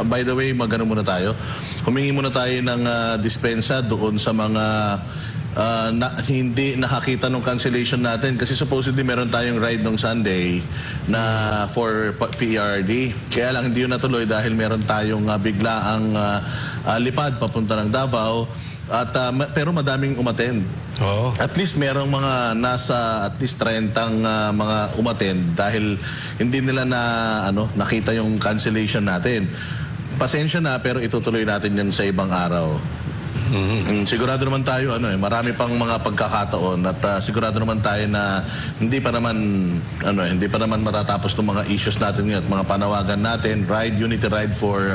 By the way, magano muna tayo. Humingi muna tayo ng dispensa doon sa mga hindi nakakita ng cancellation natin kasi supposedly meron tayong ride nung Sunday na for PRD. Kaya lang hindi yun natuloy dahil meron tayong biglaang lipad papunta ng Davao. At pero madaming umattend. Oh. At least merong mga nasa at least 30 mga umattend dahil hindi nila nakita yung cancellation natin. Pasensya na pero itutuloy natin yan sa ibang araw. Sigurado naman tayo marami pang mga pagkakataon at sigurado naman tayo na hindi pa naman matatapos ng mga issues natin at mga panawagan natin. Unity ride for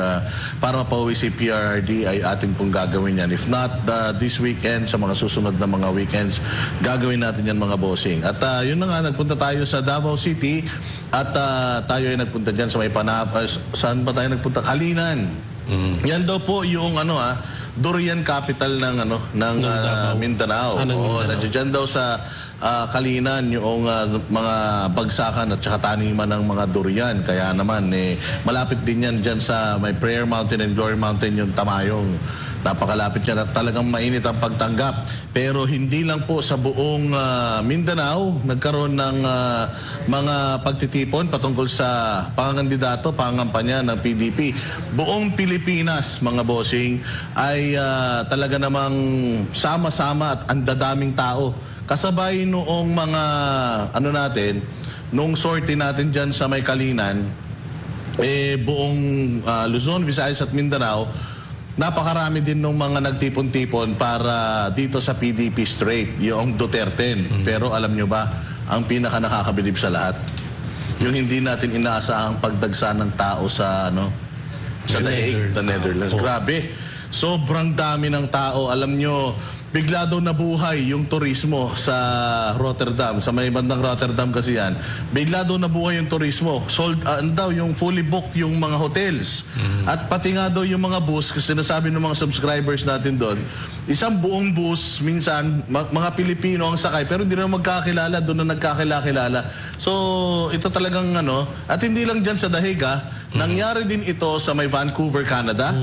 para mapauwi si PRD ay atin pong gagawin yan. If not this weekend, sa mga susunod na mga weekends, gagawin natin yan mga bossing. At yun na nga, nagpunta tayo sa Davao City at tayo ay nagpunta dyan sa may saan ba tayo nagpunta? Kalinan. Yan daw po yung durian capital ng Mindanao. Nandiyan daw sa Kalinan yung mga bagsakan at saka taniman ng mga durian. Kaya naman malapit din yan dyan sa may Prayer Mountain and Glory Mountain yung Tamayong. Napakalapit yan at talagang mainit ang pagtanggap. Pero hindi lang po sa buong Mindanao nagkaroon ng mga pagtitipon patungkol sa pangandidato, pangampanya ng PDP. Buong Pilipinas, mga bossing, ay talaga namang sama-sama at ang dadaming tao. Kasabay noong mga nung sortie natin dyan sa may Kalinan, buong Luzon, Visayas at Mindanao, napakarami din ng mga nagtipon-tipon para dito sa PDP straight, yung Duterte. Pero alam nyo ba, ang pinaka nakakabilib sa lahat, yung hindi natin inaasahang pagdagsa ng tao sa The Hague, the Netherlands. Grabe, sobrang dami ng tao. Alam nyo, bigla daw nabuhay yung turismo sa Rotterdam. Sa may bandang Rotterdam kasi yan. Bigla daw nabuhay yung turismo. Sold daw yung fully booked yung mga hotels. At pati nga daw yung mga bus, kasi sinasabi ng mga subscribers natin doon, isang buong bus, minsan, mga Pilipino ang sakay, pero hindi na magkakilala, doon na nagkakilala. So, ito talagang at hindi lang dyan sa The Hague, nangyari din ito sa may Vancouver, Canada.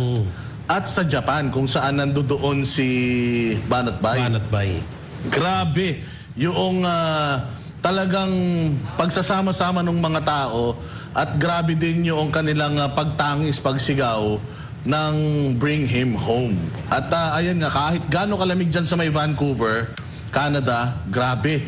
At sa Japan, kung saan nandoon si Banat Bay. Grabe, yung talagang pagsasama-sama ng mga tao at grabe din yung kanilang pagtangis, pagsigaw ng Bring Him Home. At ayan nga, kahit gaano kalamig dyan sa may Vancouver, Canada, grabe.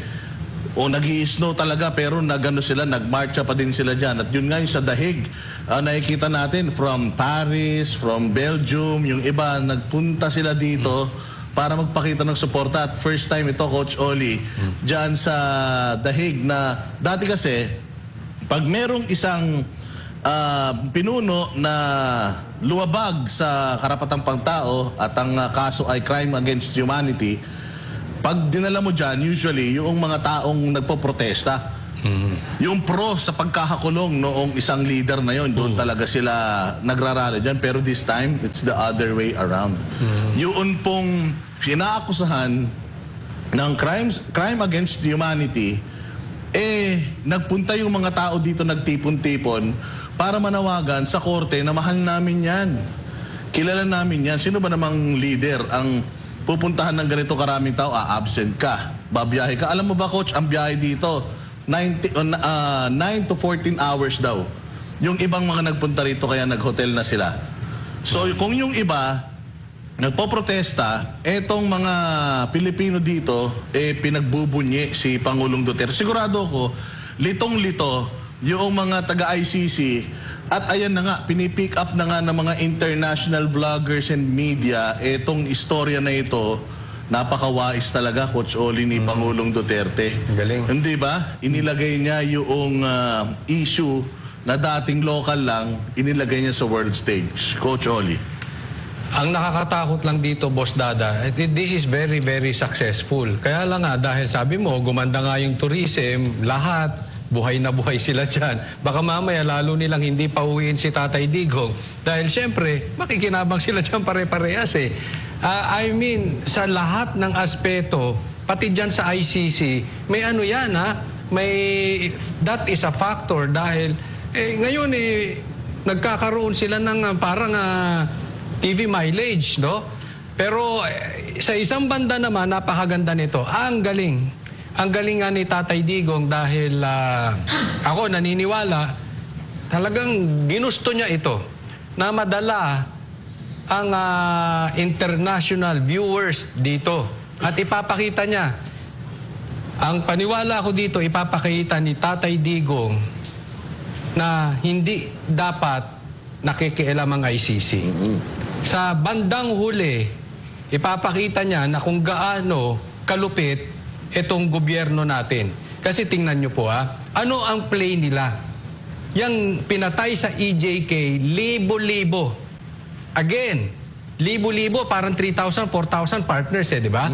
Nag-i-snow talaga pero nagmarcha pa din sila dyan. At yun nga yung sa The Hague, nakikita natin from Paris, from Belgium, yung iba nagpunta sila dito para magpakita ng suporta. At first time ito, Coach Oli, dyan sa The Hague na dati kasi, pag merong isang pinuno na luwabag sa karapatang pangtao at ang kaso ay crime against humanity, pag dinala mo dyan, usually, yung mga taong nagpo-protesta, yung pro sa pagkakakulong noong isang leader na yon, doon talaga sila nagrarally dyan. Pero this time, it's the other way around. Yun pong pinaakusahan ng crime against humanity, nagpunta yung mga tao dito, nagtipon-tipon, para manawagan sa korte na mahal namin yan. Kilala namin yan. Sino ba namang leader ang pupuntahan ng ganito karaming tao, absent ka, babiyahe ka. Alam mo ba, Coach, ang biyahe dito, 9 to 14 hours daw. Yung ibang mga nagpunta rito kaya nag-hotel na sila. So kung yung iba, nagpo-protesta, etong mga Pilipino dito, pinagbubunyi si Pangulong Duterte. Sigurado ko, litong-lito, yung mga taga-ICC, at ayan na nga, pinipick up na nga ng mga international vloggers and media etong istorya na ito. Napakawais talaga, Coach Oli, ni Pangulong Duterte. Galing. Hindi ba? Inilagay niya yung issue na dating local lang, inilagay niya sa world stage. Coach Oli. Ang nakakatakot lang dito, Boss Dada, this is very, very successful. Kaya lang nga, dahil sabi mo, gumanda nga yung tourism, lahat, buhay na buhay sila dyan. Baka mamaya lalo nilang hindi pauwiin si Tatay Digong. Dahil siyempre, makikinabang sila dyan pare-parehas I mean, sa lahat ng aspeto, pati dyan sa ICC, may yan may, that is a factor dahil ngayon nagkakaroon sila ng parang TV mileage, no? Pero sa isang banda naman, napakaganda nito. Ang galing. Ang galing nga ni Tatay Digong dahil ako naniniwala, talagang ginusto niya ito na madala ang international viewers dito. At ipapakita niya, ang paniwala ko dito, ipapakita ni Tatay Digong na hindi dapat nakikialam ang ICC. Sa bandang huli, ipapakita niya na kung gaano kalupit itong gobyerno natin. Kasi tingnan niyo po ano ang play nila? Yang pinatay sa EJK, libo-libo. Again, libo-libo, parang 3,000, 4,000 partners di ba?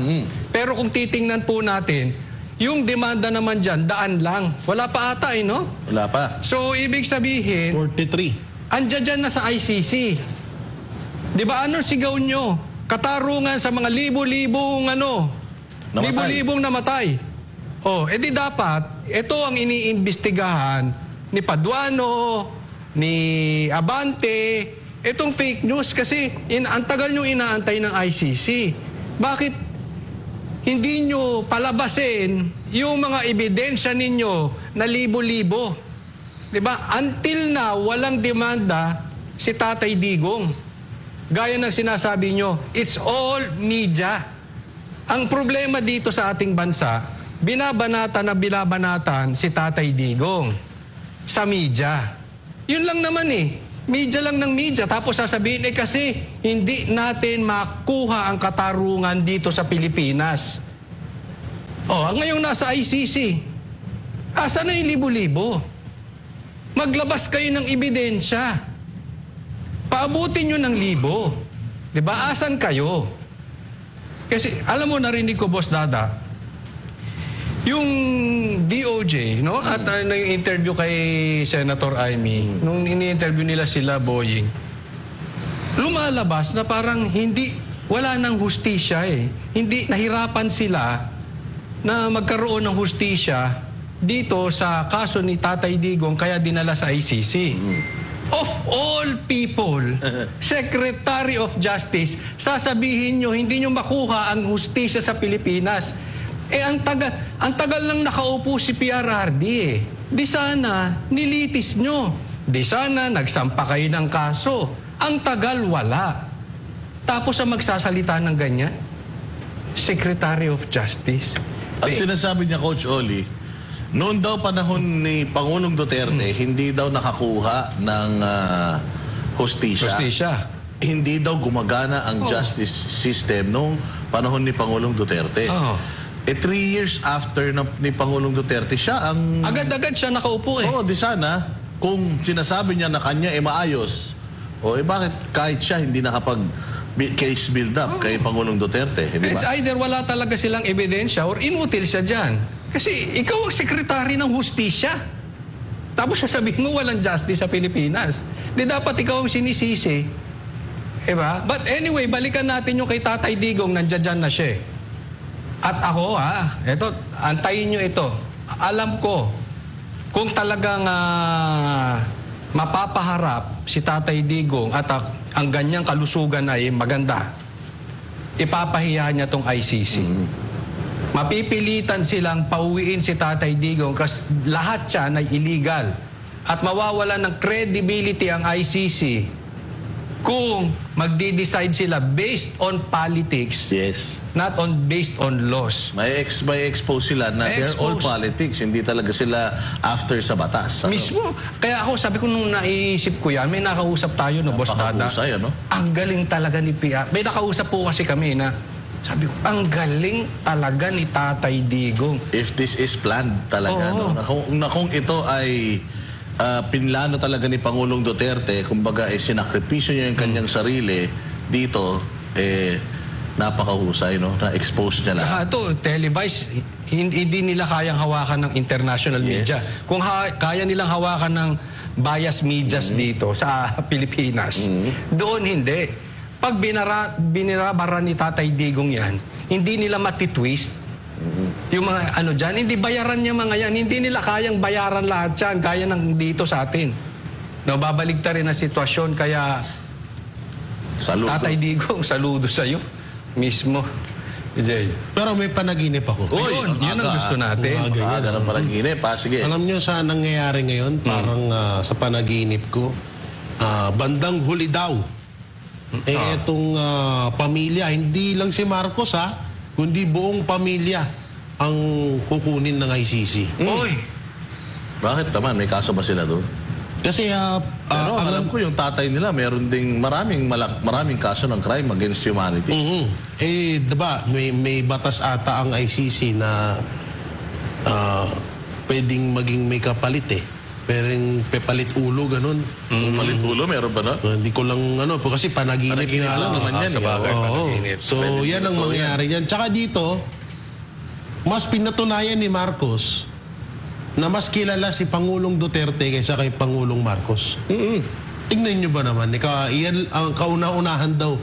Pero kung titingnan po natin, yung demanda naman dyan, daan lang. Wala pa ata no? Wala pa. So, ibig sabihin, 43. andyan dyan na sa ICC. Di ba, ano sigaw nyo? Katarungan sa mga libo-libong Namatay. libo-libong namatay. Edi dapat, ito ang iniimbestigahan ni Paduano, ni Abante, itong fake news kasi ang tagal nyo inaantay ng ICC. Bakit hindi nyo palabasin yung mga ebidensya ninyo na libo-libo? Diba? Until now, walang demanda si Tatay Digong. Gaya ng sinasabi nyo, it's all media. Ang problema dito sa ating bansa, binabanatan si Tatay Digong sa media. Yun lang naman media lang ng media. Tapos sasabihin, kasi hindi natin makuha ang katarungan dito sa Pilipinas. Ngayong nasa ICC, asa na yung libo-libo? Maglabas kayo ng ebidensya. Paabutin nyo ng libo. Diba? Asan kayo? Kasi, alam mo, narinig ko, Boss Dada, yung DOJ, no? At yung interview kay Senator Amy, nung ini-interview nila sila, Boying, lumalabas na parang wala nang hustisya Hindi, nahirapan sila na magkaroon ng hustisya dito sa kaso ni Tatay Digong kaya dinala sa ICC. Of all people, Secretary of Justice, sasabihin nyo, hindi nyo makuha ang hustisya sa Pilipinas. Ang tagal lang nakaupo si PRRD Di sana, nilitis nyo. Di sana, nagsampa kayo ng kaso. Ang tagal, wala. Tapos ang magsasalita ng ganyan, Secretary of Justice. At sinasabi niya, Coach Oli, noon daw panahon ni Pangulong Duterte, hindi daw nakakuha ng hustisya. Hindi daw gumagana ang justice system noong panahon ni Pangulong Duterte. 3 years after ni Pangulong Duterte, siya ang... Agad-agad siya nakaupo di sana, kung sinasabi niya na kanya maayos, bakit kahit siya hindi nakapag case build up kay Pangulong Duterte? It's either wala talaga silang ebidensya or inutil siya dyan. Kasi ikaw ang sekretary ng hustisya. Tapos sasabihin mo walang justice sa Pilipinas. Di dapat ikaw ang sinisisi. Diba? But anyway, balikan natin yung kay Tatay Digong, nandiyan na siya. At ako eto, antayin nyo ito. Alam ko, kung talagang mapapaharap si Tatay Digong at ang ganyang kalusugan ay maganda, ipapahiya niya tong ICC. Mapipilitan silang pauwiin si Tatay Digong kasi lahat siya ay illegal. At mawawalan ng credibility ang ICC kung magdi-decide sila based on politics, not based on laws. May expose sila na they're all politics, hindi talaga sila after sa batas. Mismo. Kaya ako, sabi ko nung naiisip ko yan, may nakausap tayo, Boss Dada. Ang galing talaga ni Pia. May nakausap po kasi kami na, sabi ko, ang galing talaga ni Tatay Digong. If this is planned talaga, kung ito ay pinlano talaga ni Pangulong Duterte, kumbaga sinakripisyo niya yung kanyang sarili dito, napakahusay, na-expose niya lang. Saka ito, televised, hindi nila kayang hawakan ng international media. Kung kaya nilang hawakan ng bias medias dito sa Pilipinas, doon hindi. Pag binirabara ni Tatay Digong yan, hindi nila matitwist. Yung mga dyan, hindi bayaran niya mga yan. Hindi nila kayang bayaran lahat yan, gaya ng dito sa atin. No, babaligta rin ang sitwasyon, kaya Saludo. Tatay Digong, saludo sa'yo mismo. Jay. Pero may panaginip ako. Uy, Ayun, yun ang gusto natin. Ganun panaginip. Sige. Alam nyo sa nangyayari ngayon, parang sa panaginip ko, bandang huli daw. Etong pamilya, hindi lang si Marcos kundi buong pamilya ang kukunin ng ICC. Uy! Bakit naman? May kaso ba sila doon? Kasi Pero alam ko yung tatay nila, meron ding maraming kaso ng crime against humanity. diba, may batas ata ang ICC na pwedeng maging may kapalit Pero pepalit ulo, ganun. Palit ulo, meron ba na? Hindi ko lang kasi panaginip nga lang. naman yan. Sa bagay, panaginip. So, yan ang mangyayari yan. Tsaka dito, mas pinatunayan ni Marcos na mas kilala si Pangulong Duterte kaysa kay Pangulong Marcos. Tingnan nyo ba naman? Iyan ang kauna-unahan daw.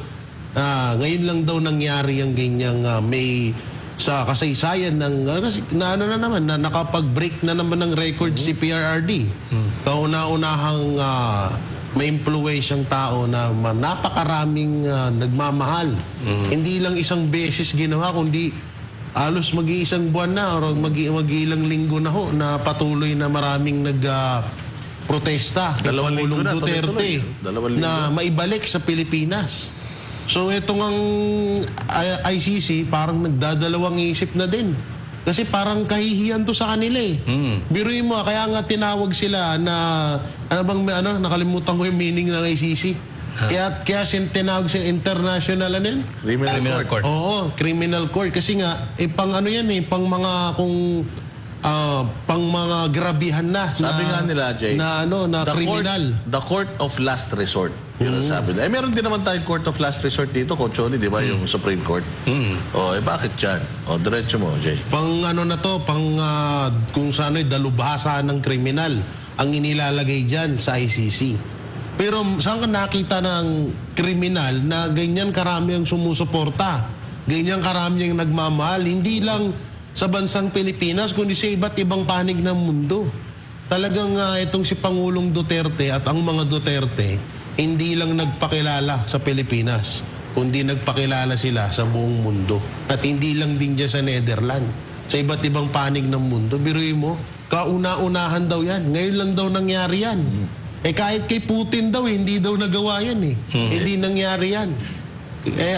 Ngayon lang daw nangyari ang ganyang may sa kasaysayan ng kasi na nakapag-break na naman ng record si PRRD. Kauna-unahang may impluwensyang tao na napakaraming nagmamahal. Hindi lang isang beses ginawa, kundi halos mag-iisang buwan na o mag-ilang linggo na na patuloy na maraming protesta kay Pangulong Duterte na maibalik sa Pilipinas. So itong ang ICC parang nagdadalawang isip na din. Kasi parang kahihiyan to sa kanila Biruin mo, kaya nga tinawag sila na nakalimutan ko yung meaning ng ICC. Kaya tinawag siya international Criminal court. Oo, criminal court kasi nga pang pang mga pang mga grabihan na. Sabi nga nila, Jay, na criminal. The court of last resort. Yun ang sabi nila. Meron din naman tayong court of last resort dito, Cochoni, di ba? Yung Supreme Court. Bakit yan? Diretso mo, Jay. Pang kung saan dalubhasa ng kriminal ang inilalagay dyan sa ICC. Pero saan ka nakita ng kriminal na ganyan karami ang sumusuporta? Ganyan karami ang nagmamahal? Hindi lang sa bansang Pilipinas, kundi sa iba't ibang panig ng mundo. Talagang itong si Pangulong Duterte at ang mga Duterte, hindi lang nagpakilala sa Pilipinas, kundi nagpakilala sila sa buong mundo. At hindi lang din dyan sa Netherlands, sa iba't ibang panig ng mundo. Biruin mo, kauna-unahan daw yan. Ngayon lang daw nangyari yan. Kahit kay Putin daw, hindi daw nagawa yan Hindi nangyari yan.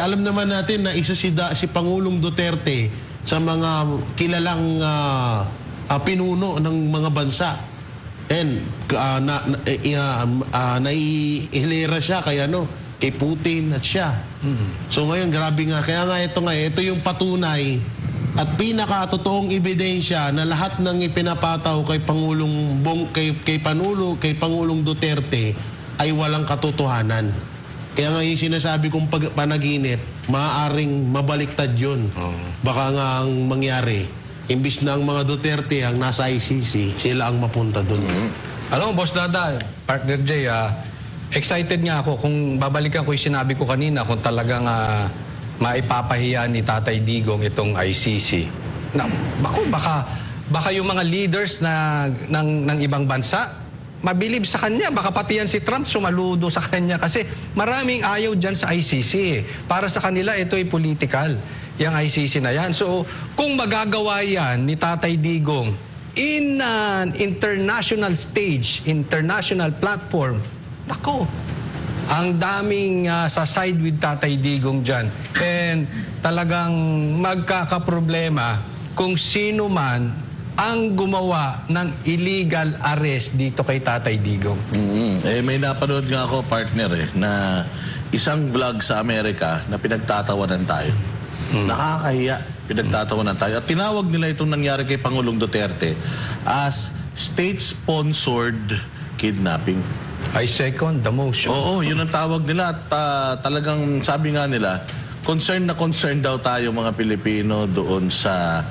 Alam naman natin na isa si Pangulong Duterte sa mga kilalang pinuno ng mga bansa. And naihilera siya kay Putin at siya. So ngayon, grabe nga. Kaya nga ito yung patunay at pinakatotoong ebidensya na lahat ng ipinapataw kay Pangulong Duterte ay walang katotohanan. Kaya nga yung sinasabi kong panaginip, maaaring mabaliktad yun. Baka nga ang mangyari, imbis na ang mga Duterte ang nasa ICC, sila ang mapunta doon. Alam mo, Boss Dada, Partner Jay, excited nga ako kung babalikan ko yung sinabi ko kanina, kung talagang maipapahiya ni Tatay Digong itong ICC. Baka yung mga leaders ng ibang bansa, mabilib sa kanya. Baka pati yan si Trump sumaludo sa kanya kasi maraming ayaw dyan sa ICC. Para sa kanila, ito ay political, yung ICC na yan. So, kung magagawa yan ni Tatay Digong in an international stage, international platform, nako, ang daming sa side with Tatay Digong dyan. And talagang magkakaproblema kung sino man ang gumawa ng illegal arrest dito kay Tatay Digong. May napanood nga ako, partner, na isang vlog sa Amerika na pinagtatawanan tayo. Nakakahiya, pinagtatawanan tayo. At tinawag nila itong nangyari kay Pangulong Duterte as state-sponsored kidnapping. I second the motion. Oo, yun ang tawag nila. At talagang sabi nga nila, concerned daw tayo mga Pilipino doon sa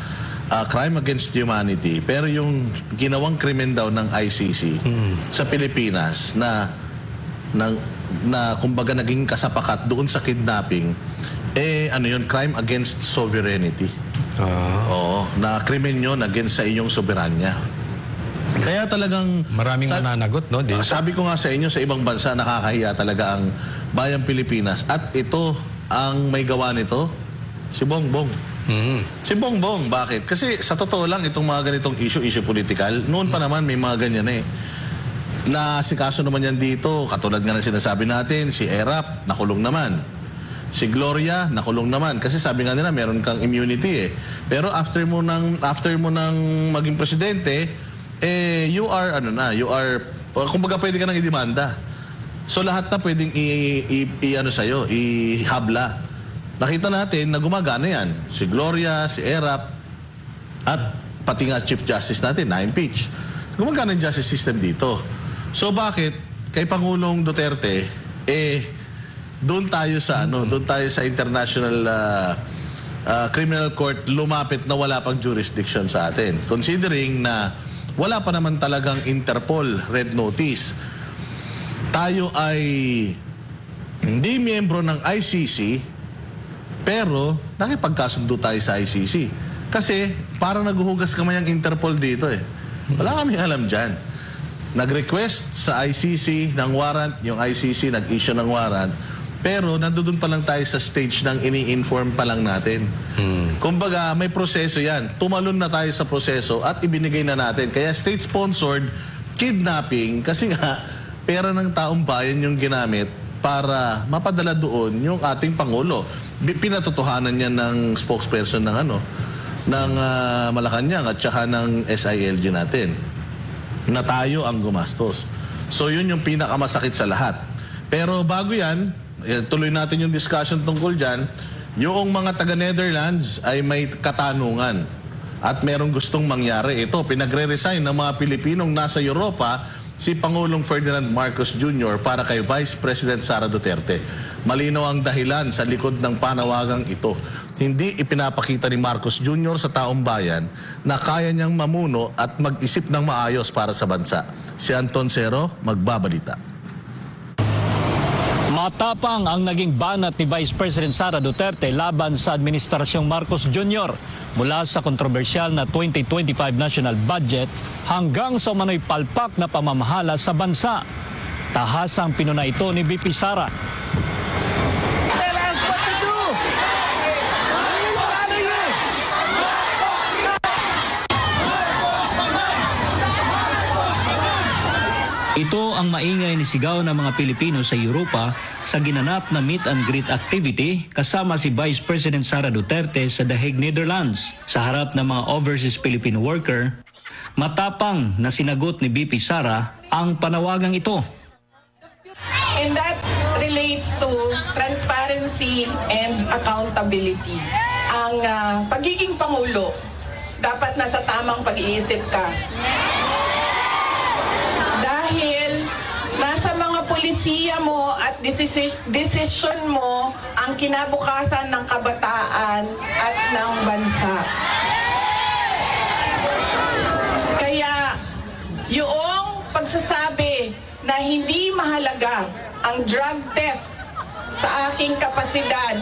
crime against humanity. Pero yung ginawang krimen daw ng ICC sa Pilipinas na kumbaga naging kasapakat doon sa kidnapping, crime against sovereignty. Oo, na krimen yun against sa inyong soberanya. Kaya talagang... Maraming mananagot, no? Dito. Sabi ko nga sa inyo, sa ibang bansa, nakakahiya talaga ang bayang Pilipinas. At ito, ang may gawa nito, si Bongbong. Si Bongbong, bakit? Kasi sa totoo lang, itong mga ganitong issue political, noon pa naman may mga ganyan eh. Nasikaso naman yan dito, katulad nga ng sinasabi natin, si Erap, nakulong naman. Si Gloria, nakulong naman. Kasi sabi nga nila, meron kang immunity eh. Pero after mo nang maging presidente, you are, kumbaga pwede ka nang idemanda. So lahat na pwedeng ihabla. Nakita natin na gumagana yan. Si Gloria, si Erap, at pati nga Chief Justice natin, na-impeach. Gumagana yung justice system dito. So bakit kay Pangulong Duterte, doon tayo sa International Criminal Court lumapit na wala pang jurisdiction sa atin. Considering na wala pa naman talagang Interpol red notice. Tayo ay hindi miyembro ng ICC, pero nakipagkasundo tayo sa ICC. Kasi parang naghuhugas kamay ang Interpol dito eh. Wala kami alam dyan. Nag-request sa ICC ng warrant, yung ICC nag-issue ng warrant, pero nandoon pa lang tayo sa stage ng ini-inform pa lang natin. Kumbaga, may proseso yan. Tumalon na tayo sa proseso at ibinigay na natin. Kaya state-sponsored kidnapping, kasi nga, pera ng taong bayan yung ginamit para mapadala doon yung ating Pangulo. Pinatotohanan niya ng spokesperson ng Malacanang at saka ng SILG natin na tayo ang gumastos. So yun yung pinakamasakit sa lahat. Pero bago yan, tuloy natin yung discussion tungkol dyan, yung mga taga-Netherlands ay may katanungan at merong gustong mangyari. Ito, pinagre-resign ng mga Pilipinong nasa Europa si Pangulong Ferdinand Marcos Jr. para kay Vice President Sara Duterte. Malinaw ang dahilan sa likod ng panawagang ito. Hindi ipinapakita ni Marcos Jr. sa taong bayan na kaya niyang mamuno at mag-isip ng maayos para sa bansa. Si Anton Cero, magbabalita. Matapang ang naging banat ni Vice President Sara Duterte laban sa Administrasyong Marcos Jr. mula sa kontrobersyal na 2025 national budget hanggang sa umano'y palpak na pamamahala sa bansa. Tahasang pinuna ito ni VP Sara. Ito ang maingay ni sigaw ng mga Pilipino sa Europa sa ginanap na meet and greet activity kasama si Vice President Sara Duterte sa The Hague, Netherlands. Sa harap ng mga overseas Filipino worker, matapang na sinagot ni VP Sara ang panawagang ito. And that relates to transparency and accountability. Ang pagiging Pangulo, dapat nasa tamang pag-iisip ka. Dahil nasa mga polisiya mo at desisyon mo ang kinabukasan ng kabataan at ng bansa. Kaya yung pagsasabi na hindi mahalaga ang drug test sa aking kapasidad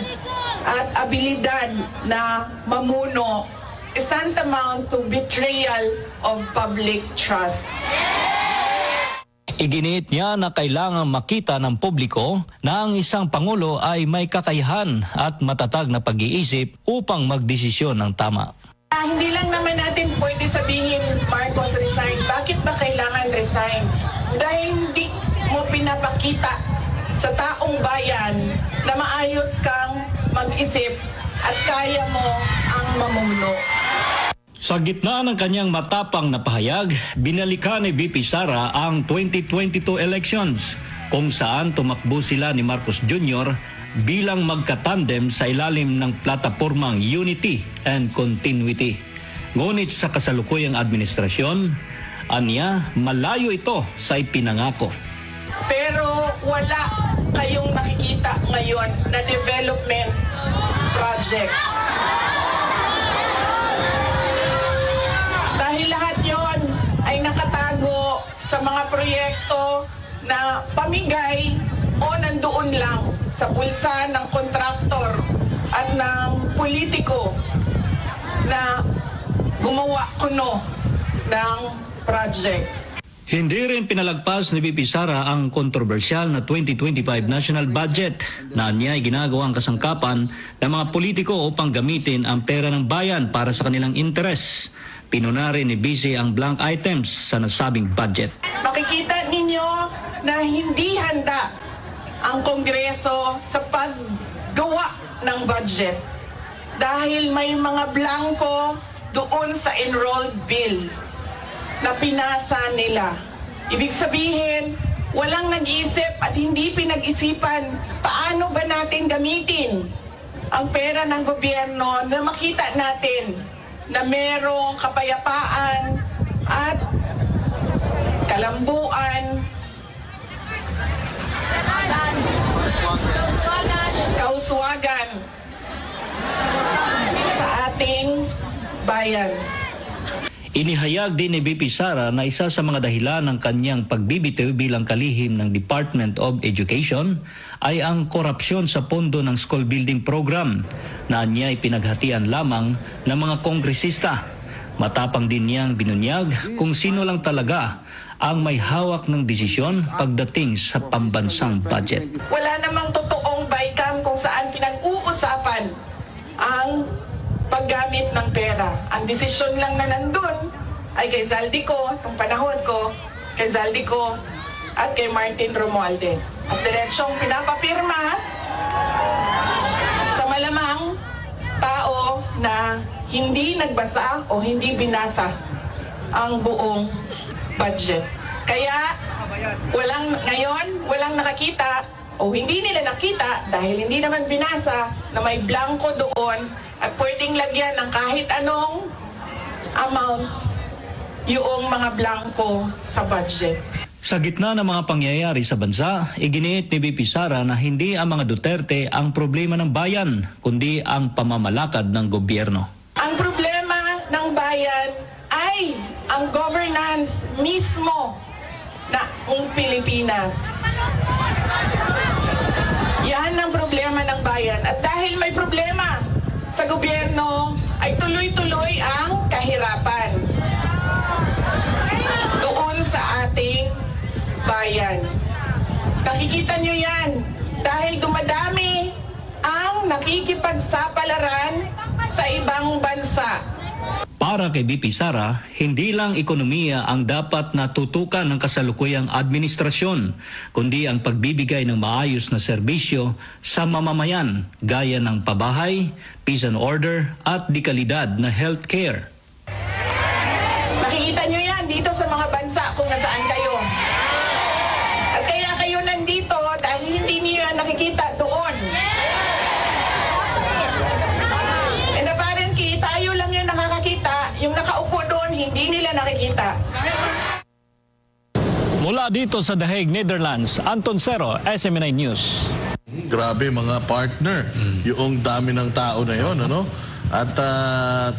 at abilidad na mamuno is tantamount to betrayal of public trust. Iginiit niya na kailangang makita ng publiko na ang isang Pangulo ay may kakayahan at matatag na pag-iisip upang magdesisyon ng tama. Hindi lang naman natin pwede sabihin, Marcos resign. Bakit ba kailangan resign? Dahil hindi mo pinapakita sa taong bayan na maayos kang mag-isip at kaya mo ang mamuno. Sa gitna ng kanyang matapang na pahayag, binalikan ni VP Sara ang 2022 elections kung saan tumakbo sila ni Marcos Jr. bilang magkatandem sa ilalim ng platapormang Unity and Continuity. Ngunit sa kasalukuyang administrasyon, aniya malayo ito sa ipinangako. Pero wala kayong nakikita ngayon na development projects. Dahil lahat yon ay nakatago sa mga proyekto na pamigay o nandoon lang sa bulsa ng kontraktor at ng politiko na gumawa kuno ng project. Hindi rin pinalagpas ni VP Sara ang kontrobersyal na 2025 national budget na niya ay ginagawang kasangkapan ng mga politiko upang gamitin ang pera ng bayan para sa kanilang interes. Pinuna rin ni BC ang blank items sa nasabing budget. Makikita ninyo na hindi handa ang Kongreso sa paggawa ng budget dahil may mga blanco doon sa enrolled bill na pinasa nila. Ibig sabihin, walang nag-iisip at hindi pinag-isipan paano ba natin gamitin ang pera ng gobyerno na makita natin na merong kapayapaan at kalambuan, kauswagan sa ating bayan. Inihayag din ni VP Sara na isa sa mga dahilan ng kanyang pagbibitiw bilang kalihim ng Department of Education ay ang korupsyon sa pondo ng school building program na niya ay pinaghatian lamang ng mga kongresista. Matapang din niyang binunyag kung sino lang talaga ang may hawak ng desisyon pagdating sa pambansang budget. Wala namang totoong BICAM kung saan pinag-uusapan ang paggamit ng pera. Ang desisyon lang na nandun ay kay Zaldico, nung panahon ko, kay Zaldico at kay Martin Romualdez. At diretsong pinapapirma sa malamang tao na hindi nagbasa o hindi binasa ang buong budget. Kaya walang nakakita o hindi nila nakita dahil hindi naman binasa na may blanco doon at pwedeng lagyan ng kahit anong amount yung mga blanco sa budget. Sa gitna ng mga pangyayari sa bansa, iginiit ni VP Sara na hindi ang mga Duterte ang problema ng bayan, kundi ang pamamalakad ng gobyerno. Ang problema ng bayan ay ang governance mismo ng Pilipinas. Yan ang problema ng bayan. At dahil may problema sa gobyerno, ay tuloy-tuloy ang kahirapan doon sa ating bayan. Nakikita nyo yan dahil dumadami ang nakikipagsapalaran sa ibang bansa. Para kay VP Sara, hindi lang ekonomiya ang dapat natutukan ng kasalukuyang administrasyon, kundi ang pagbibigay ng maayos na serbisyo sa mamamayan gaya ng pabahay, peace and order at dekalidad na healthcare. Nakikita nyo yan dito sa mga bansa kung nasaan kayo. At kaya kayo nandito dahil hindi niyo yan nakikita doon. And apparently, tayo lang yung nakakakita, yung nakaupo doon, hindi nila nakikita. Mula dito sa The Hague, Netherlands, Anton Cero, SMNI News. Grabe mga partner, yung dami ng tao na yon, ano? At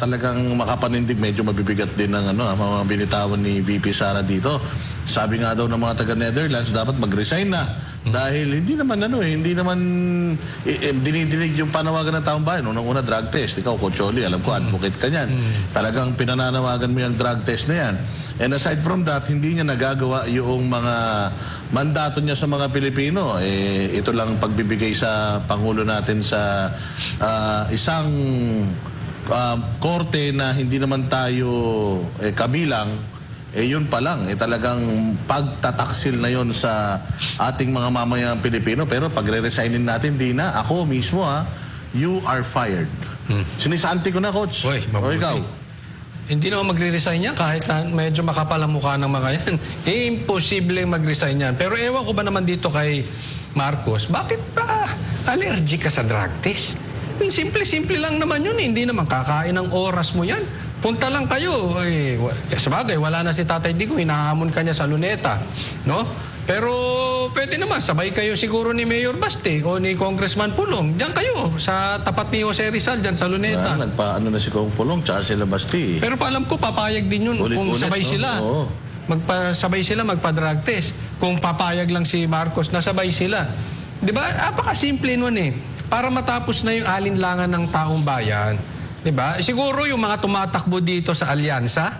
talagang makapanindig, medyo mabibigat din ng mga binitawan ni VP Sara dito. Sabi nga daw ng mga taga-Netherlands, dapat mag-resign na. Dahil hindi naman dinidinig yung panawagan ng taong bayan. Unang-una, drug test. Ikaw, Cocholi, alam ko, advocate ka niyan. Talagang pinananawagan mo yung drug test na yan. And aside from that, hindi niya nagagawa yung mga mandato niya sa mga Pilipino. Ito lang pagbibigay sa Pangulo natin sa isang korte na hindi naman tayo kabilang. Yun pa lang, talagang pagtataksil na yon sa ating mga mamayang Pilipino. Pero pagre-resignin natin, di na. Ako mismo, you are fired. Sinisanti ko na, Coach. Uy, o mabuti. ikaw? Hindi naman magre-resign yan kahit na medyo makapal ang mukha ng mga yan. Imposible mag-resign yan. Pero ewan ko ba naman dito kay Marcos, bakit ba allergic ka sa drug test? I mean, simple-simple lang naman yun. Hindi naman kakain ng oras mo yan. Punta lang kayo. Sabagay, wala na si Tatay Digong, hinahamon ka niya sa luneta. No? Pero pwede naman, sabay kayo siguro ni Mayor Baste o ni Congressman Pulong. Diyan kayo, sa tapat ni Jose Rizal, diyan sa luneta. Nagpaano na si Kong Pulong, tsaka sila Basti. Pero alam ko, papayag din yun kung sabay sila. Oo. Sabay sila magpa-drug test. Kung papayag lang si Marcos, nasabay sila. Di ba? Apaka-simple nun eh. Para matapos na yung alinlangan ng taong bayan. Di ba? Siguro yung mga tumatakbo dito sa alyansa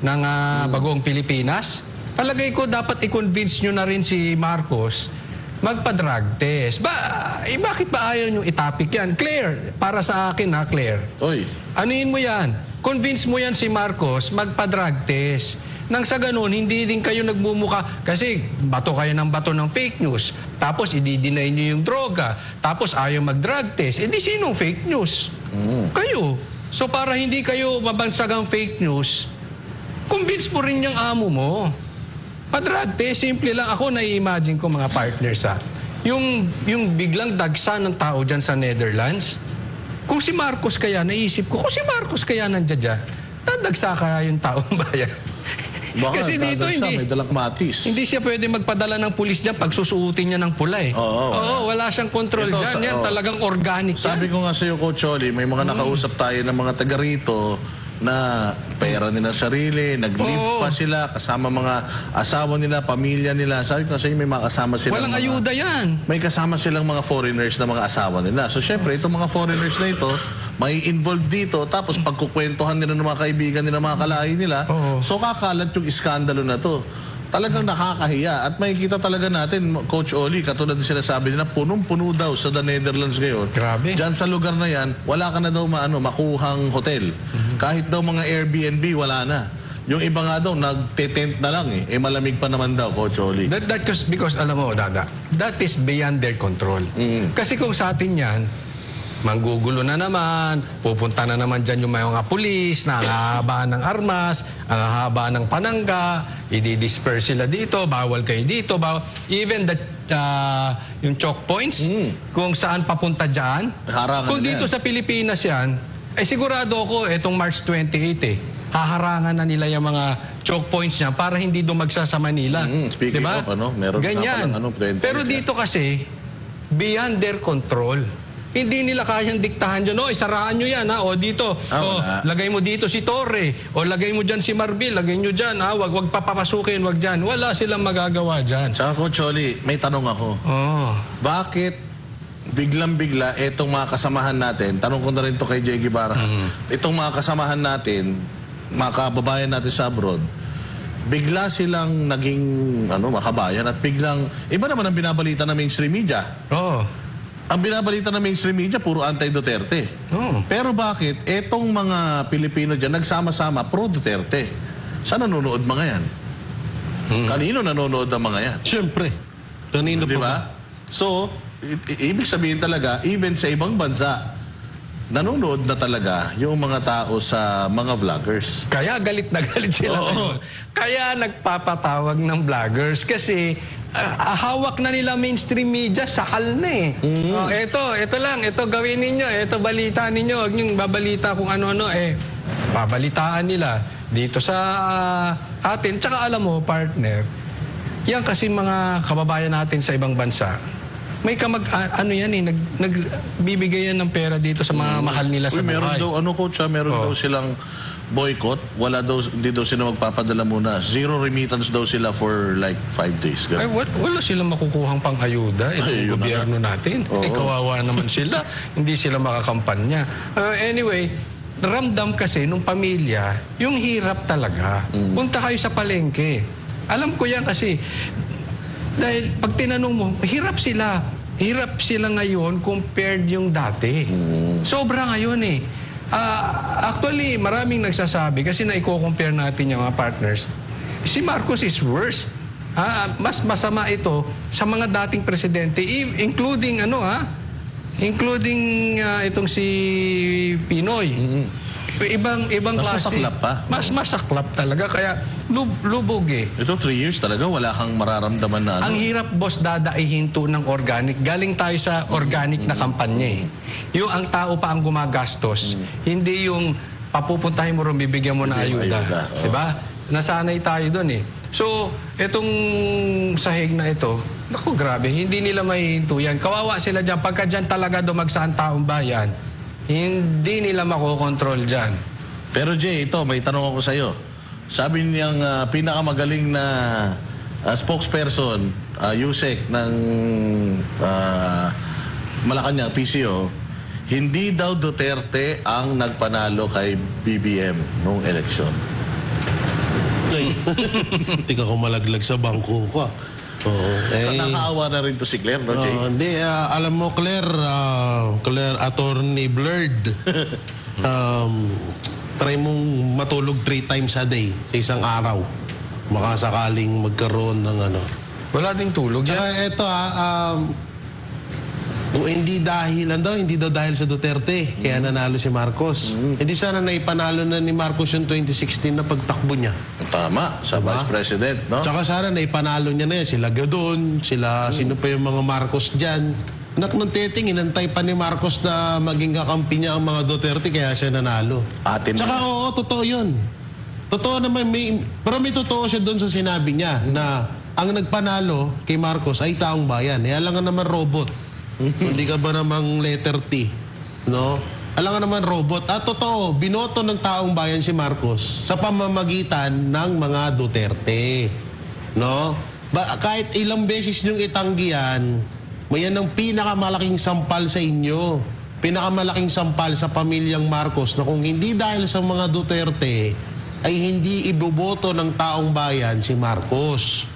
ng Bagong Pilipinas, Palagay ko dapat i-convince nyo na rin si Marcos magpa-drug test. Bakit ba ayaw nyo itapik yan? Claire, para sa akin ha, Claire. Oy, Anuhin mo yan? Convince mo yan si Marcos magpa-drug test. Nang sa ganun, hindi din kayo nagmumuka. Kasi bato kayo ng bato ng fake news. Tapos i-deny nyo yung droga. Tapos ayaw mag-drug test. Eh di sinong fake news? Kayo. So para hindi kayo mabansag ang fake news, convince mo rin yung amo mo. Pa-drug test, simple lang. Ako nai-imagine ko mga partners ha. Yung biglang dagsa ng tao dyan sa Netherlands, kung si Marcos kaya, naisip ko, kung si Marcos kaya nandiyan dyan, dadagsa kaya yung taong bayan. baka Kasi dito may dalang matis. hindi siya pwede magpadala ng pulis dyan pag susuotin niya ng pula eh. Oo, wala siyang control Ito, dyan. Yan talagang organic Sabi yan. ko nga sa iyo, Coach Oli, may mga nakausap tayo ng mga taga rito na pera nila sarili, nag-live pa sila, kasama mga asawa nila, pamilya nila. Sabi ko sa inyo, may mga kasama silang Walang ayuda yan. may kasama silang mga foreigners na mga asawa nila. So syempre, itong mga foreigners na ito, may involved dito, tapos pagkukwentuhan nila ng mga kaibigan nila, mga kalahi nila, so kakalat yung iskandalo na to. Talagang nakakahiya. At makikita talaga natin, Coach Oli, katulad ng sinasabi nila, punong-puno daw sa The Netherlands ngayon. Grabe. Diyan sa lugar na yan, wala ka na daw makuhang hotel. Kahit daw mga Airbnb, wala na. Yung iba nga daw, nagte-tent na lang eh. Eh malamig pa naman daw, Coach Oli. Because alam mo, Dada, that is beyond their control. Kasi kung sa atin yan, manggugulo na naman, pupunta na naman dyan yung mga pulis, nangahabaan ng armas, nangahabaan ng panangga, i-disperse sila dito, bawal kayo dito, even yung choke points, kung saan papunta dyan. Harangan Kung dito sa Pilipinas yan, sigurado ako, itong March 28 haharangan na nila yung mga choke points niya para hindi dumagsa sa Manila. Speaking diba? of, meron ganyan. na palang 28. Pero dito kasi, beyond their control. Hindi nila kayang diktahan dyan, isaraan nyo yan, ha? O dito, lagay mo dito si Torre, o lagay mo dyan si Marbil, lagay nyo dyan, ha? Wag papapasukin, wag dyan. Wala silang magagawa dyan. Tsaka, Coach Oli, may tanong ako. Bakit biglang-bigla itong mga kasamahan natin, tanong ko na rin to kay Jeggy Barra, itong mga kasamahan natin, mga kababayan natin sa abroad, bigla silang naging makabayan at biglang, iba naman ang binabalita ng mainstream media. Ang binabalita ng mainstream media, puro anti-Duterte. Pero bakit etong mga Pilipino dyan, nagsama-sama pro-Duterte? Saan nanonood mga yan? Kanino nanonood ang mga yan? Siyempre. Kanino Di pa ba? ba? So, ibig sabihin talaga, even sa ibang bansa, nanonood na talaga yung mga tao sa mga vloggers. Kaya galit na galit sila. Kaya nagpapatawag ng vloggers kasi hawak na nila mainstream media, sakal na eh. Ito lang, ito gawin ninyo, ito balita ninyo, huwag niyong babalita kung ano-ano babalitaan nila dito sa atin. Tsaka alam mo, partner, yan kasi mga kababayan natin sa ibang bansa, may nagbibigay yan ng pera dito sa mga mahal nila sa buhay. Meron daw, Coach, meron daw silang boycott. Hindi daw sila magpapadala muna. Zero remittance daw sila for like 5 days. Ay, wala silang makukuhang pang-ayuda. Itong gobyerno natin. Kawawa naman sila. Hindi sila makakampanya. Anyway, ramdam kasi nung pamilya, yung hirap talaga. Punta kayo sa palengke. Alam ko yan kasi, dahil pag tinanong mo, hirap sila. Hirap sila ngayon compared yung dati. Sobra ngayon eh. Actually, maraming nagsasabi kasi na-compare natin yung mga partners. Si Marcos is worse. Mas masama ito sa mga dating presidente, including itong si Pinoy. Ibang mas klase. masaklap pa. Mas masaklap talaga. Kaya lubog eh. Ito 3 years talaga, wala kang mararamdaman na Ang hirap, Boss Dada, ay hinto ng organic. Galing tayo sa organic na kampanya eh. Yung ang tao pa ang gumagastos. Hindi yung papupuntahin mo rin, bibigyan mo na ayuda. Diba? Nasanay tayo doon eh. So, itong sahig na ito, naku, grabe, hindi nila mahihinto yan. Kawawa sila dyan. Pagka dyan talaga dumagsa ang taong bayan, hindi nila makokontrol dyan. Pero Jay, ito, may tanong ako sa'yo. Sabi niyang pinakamagaling na spokesperson, Yusek ng Malacanang, PCO, hindi daw Duterte ang nagpanalo kay BBM noong eleksyon. Tika ko malaglag sa bangko ko. Oo. Nakakaawa na rin to si Claire, no, Jay? Hindi, alam mo, Claire, Attorney Blurred, try mong matulog 3 times a day sa isang araw. Baka sakaling magkaroon ng ano. Wala ding tulog yan. Tsaka ito kung hindi daw dahil sa Duterte, kaya nanalo si Marcos. Hindi sana naipanalo na ni Marcos yung 2016 na pagtakbo niya. Tama, sa Vice President, no? Tsaka sana naipanalo niya na yan. Sila Gadon, sino pa yung mga Marcos dyan. Anak ng Teting, inantay pa ni Marcos na maging kakampi niya ang mga Duterte, kaya siya nanalo. Tsaka oo, totoo yun. Totoo naman, pero may totoo siya doon sa sinabi niya na ang nagpanalo kay Marcos ay taong bayan. Alam nga naman robot. Hindi ka ba namang letter T? No? Alam nga naman robot. At totoo, binoto ng taong bayan si Marcos sa pamamagitan ng mga Duterte. No? Kahit ilang beses niyong itanggi yan, yan ang pinakamalaking sampal sa inyo. Pinakamalaking sampal sa pamilyang Marcos na kung hindi dahil sa mga Duterte, ay hindi iboboto ng taong bayan si Marcos.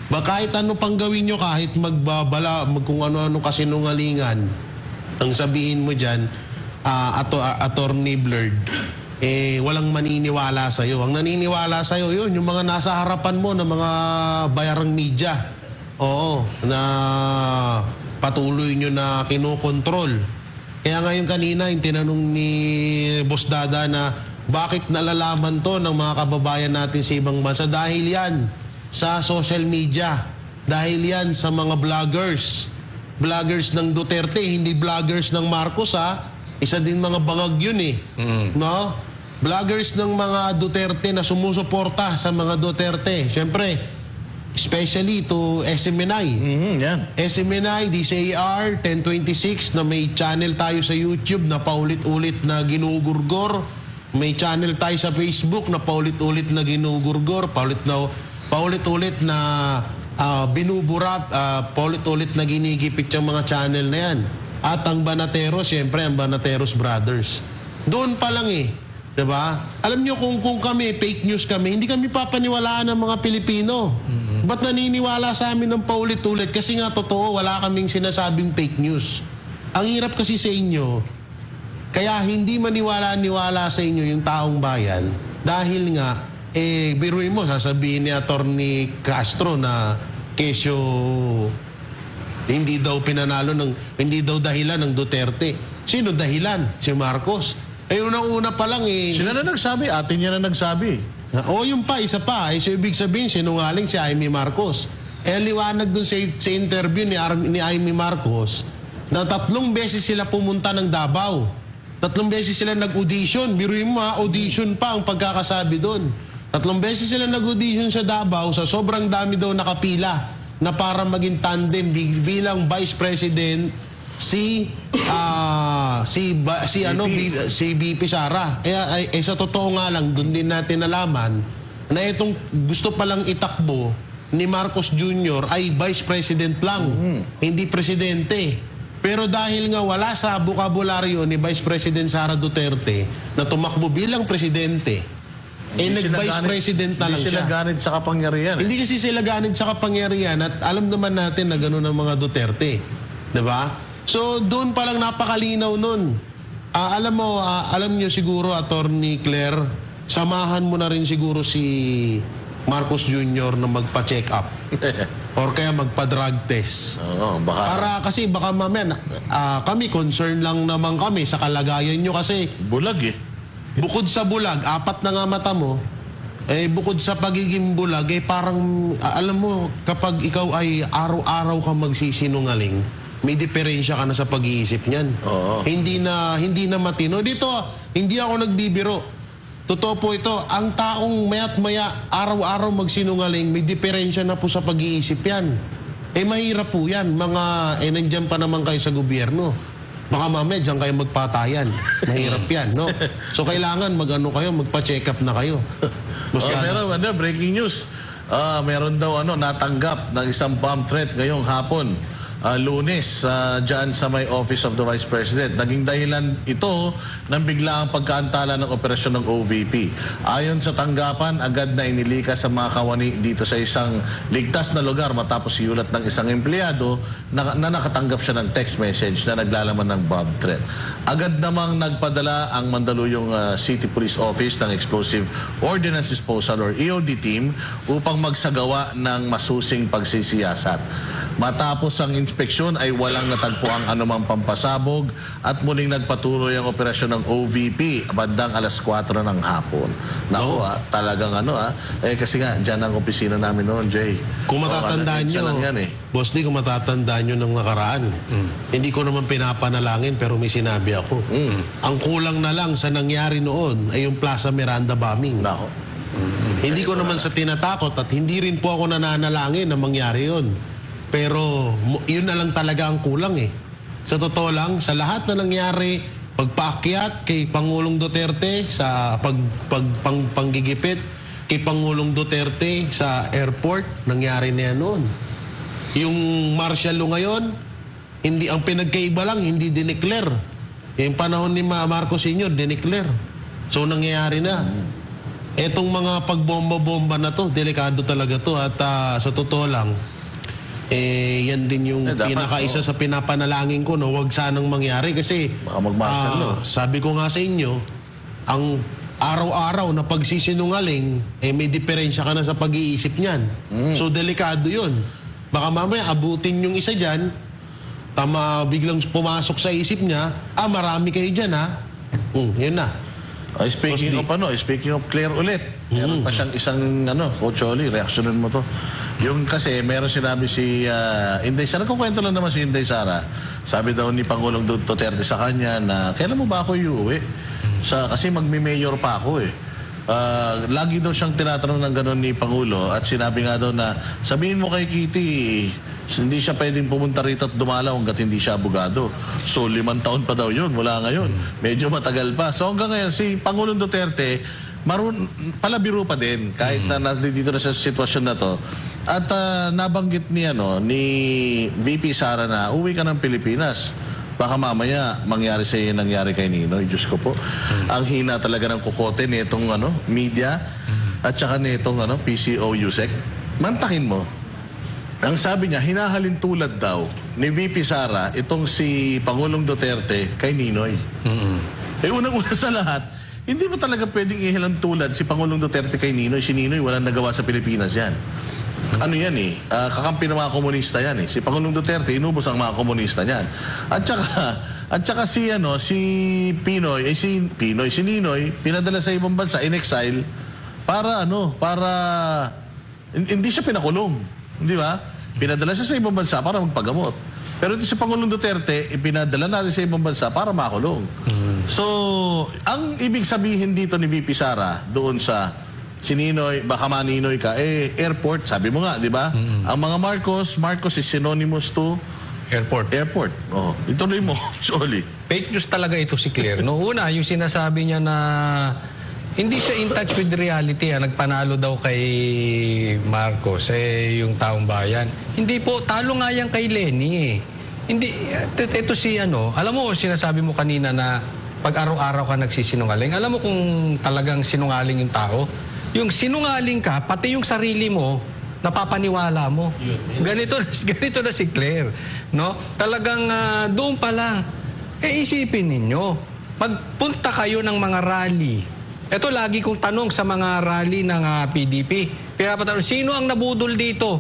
Kahit ano pang gawin nyo, kahit kung ano-ano kasinungalingan, ang sabihin mo dyan, Attorney Blurred, walang maniniwala sa'yo. Ang naniniwala sa'yo, yun, yung mga nasa harapan mo na mga bayarang media. Oo, na patuloy nyo na kinokontrol. Kaya ngayon kanina, yung tinanong ni Boss Dada na bakit nalalaman to ng mga kababayan natin sa ibang bansa? Dahil yan sa social media. Dahil yan sa mga vloggers. Vloggers ng Duterte, hindi vloggers ng Marcos, ha? Isa din mga bangag yun, eh. No? Vloggers ng mga Duterte na sumusuporta sa mga Duterte. Siyempre, especially to SMNI. Yan. SMNI, DCAR, 1026, na may channel tayo sa YouTube na paulit-ulit na ginugurgor. May channel tayo sa Facebook na paulit-ulit na ginugurgor. Paulit-ulit na binuburat, paulit-ulit na ginigipit yung mga channel na yan. At ang Banateros, siyempre, ang Banateros Brothers. Doon pa lang diba? Alam nyo kung kami, fake news kami, hindi kami papaniwalaan ng mga Pilipino. Ba't naniniwala sa amin ng paulit-ulit? Kasi nga totoo, wala kaming sinasabing fake news. Ang hirap kasi sa inyo, kaya hindi maniwala-niwala sa inyo yung taong bayan dahil nga biruin mo, sasabihin ni Attorney Castro na kesyo hindi daw dahilan ng Duterte. Sino dahilan? Si Marcos. Unang-una pa lang Sila na nagsabi, atin niya na nagsabi. Yung isa pa. So ibig sabihin, sinungaling si Amy Marcos. Liwanag dun sa interview ni Amy Marcos na 3 beses sila pumunta ng Davao. 3 beses sila nag-audition. Biruin mo, audition pa ang pagkakasabi doon. 3 beses sila nag-audition sa Davao, sa sobrang dami daw nakapila na para maging tandem bilang Vice President si BP Sara. Sa totoo nga lang, doon din natin nalaman na itong gusto palang itakbo ni Marcos Jr. ay Vice President lang, hindi Presidente. Pero dahil nga wala sa bokabularyo ni Vice President Sara Duterte na tumakbo bilang Presidente, nag-Vice President na lang siya. Hindi sila ganid sa kapangyarihan. Hindi kasi sila ganid sa kapangyarihan at alam naman natin na gano'n ang mga Duterte. Diba? So, doon palang napakalinaw nun. Alam nyo siguro, Attorney Claire, samahan mo na rin siguro si Marcos Jr. na magpa-check up. Or kaya magpa-drug test. Oo, baka. Kasi baka mamaya, kami, concern lang naman kami sa kalagayan nyo kasi Bulag bukod sa bulag, 4 na nga mata mo, bukod sa pagiging bulag, parang, alam mo, kapag ikaw ay araw-araw ka magsisinungaling, may diferensya ka na sa pag-iisip niyan. Oo. Hindi na matino. Dito, hindi ako nagbibiro. Totoo po ito, ang taong maya't maya, araw-araw magsinungaling, may diferensya na po sa pag-iisip yan. Mahirap po yan. Nandyan pa naman kayo sa gobyerno. Baka mamaya dyan kayo magpatayan. Mahirap yan, no? So kailangan magpa-check up na kayo. Pero breaking news. Meron daw natanggap ng isang bomb threat ngayong hapon Lunes dyan sa may Office of the Vice President. Naging dahilan ito ng biglaang pagkaantala ng operasyon ng OVP. Ayon sa tanggapan, agad na inilikas sa mga kawani dito sa isang ligtas na lugar matapos iulat ng isang empleyado na nakatanggap siya ng text message na naglalaman ng bomb threat. Agad namang nagpadala ang Mandaluyong City Police Office ng Explosive Ordnance Disposal or EOD team upang magsagawa ng masusing pagsisiyasat. Matapos ang inspeksyon ay walang natagpuang anumang pampasabog at muling nagpatuloy ang operasyon ng OVP bandang alas 4 ng hapon. Naku, talagang kasi nga, dyan ang opisina namin noon, Jay. Kung matatandaan nyo, Boss D, kung matatandaan nyo ng nakaraan, hindi ko naman pinapanalangin pero may sinabi ako. Ang kulang na lang sa nangyari noon ay yung Plaza Miranda bombing. Nako. Hindi ko naman sa tinatakot at hindi rin po ako nananalangin na mangyari yun. Pero yun na lang talaga ang kulang eh. Sa totoo lang, sa lahat na nangyari, pagpaakyat kay Pangulong Duterte sa panggigipit kay Pangulong Duterte sa airport, nangyari na yan noon. Yung martial law ngayon, hindi, ang pinagkaiba lang, hindi dineclare. Yung panahon ni Marcos Sr., dineclare. So nangyayari na. Etong mga pagbomba-bomba na to, delikado talaga to. At sa totoo lang, yan din yung pinakaisa sa pinapanalangin ko, no? Huwag sanang mangyari kasi baka mag-martial law. Sabi ko nga sa inyo, ang araw-araw na pagsisinungaling, may diferensya ka na sa pag-iisip niyan. So delikado yun. Baka mamaya abutin yung isa dyan, biglang pumasok sa isip niya, marami kayo dyan yun na. Speaking of Claire ulit, meron pa siyang isang Coach Oli, reaksyonan mo to. Yung kasi meron sinabi si Inday Sara, nagkukwento lang naman si Inday Sara. Sabi daw ni Pangulong Duterte sa kanya na kailan mo ba ako iuwi? Kasi magmi-mayor pa ako eh. Lagi daw siyang tinatanong ng gano'n ni Pangulo at sinabi nga daw na sabihin mo kay Kitty, hindi siya pwedeng pumunta rito at dumalaw hanggat hindi siya abogado. So 5 taon pa daw yun mula ngayon. Medyo matagal pa. So hanggang ngayon si Pangulong Duterte palabiro pa din kahit na dito na sa sitwasyon na to. At nabanggit ni VP Sara na uwi ka ng Pilipinas. Baka mamaya mangyari sa iyo nangyari kay Ninoy. Diyos ko po. Ang hina talaga ng kukote nitong media at saka nitong PCO USEC. Mantakin mo. Ang sabi niya, hinahalin tulad daw ni VP Sara itong si Pangulong Duterte kay Ninoy. Unang-una sa lahat, hindi mo talaga pwedeng ihilang tulad si Pangulong Duterte kay Ninoy. Si Ninoy walang nagawa sa Pilipinas yan. Yan kakampi ng mga komunista yan eh. Si Pangulong Duterte, inubos ang mga komunista niyan. At saka si Ninoy, pinadala sa ibang bansa, in exile, para hindi siya pinakulong. Di ba? Pinadala siya sa ibang bansa para magpagamot. Pero ito si Pangulong Duterte, ipinadala natin sa ibang bansa para makulong. So, ang ibig sabihin dito ni VP Sara, doon sa si Ninoy, baka maninoy ka, airport, sabi mo nga, di ba? Ang mga Marcos is synonymous to airport. Ituloy mo, Choli. Fake news talaga ito si Claire. Noong una, yung sinasabi niya na hindi siya in touch with reality. Nagpanalo daw kay Marcos, yung taong bayan. Hindi po, talo nga yan kay Lenny. Hindi, ito alam mo, sinasabi mo kanina na pag araw-araw ka nagsisinungaling, alam mo kung talagang sinungaling yung tao? Yung sinungaling ka, pati yung sarili mo, napapaniwala mo. Ganito na si Claire. No? Talagang doon pa lang, isipin ninyo, magpunta kayo ng mga rally. Ito lagi kong tanong sa mga rally ng PDP. Pinapatanong, sino ang nabudol dito?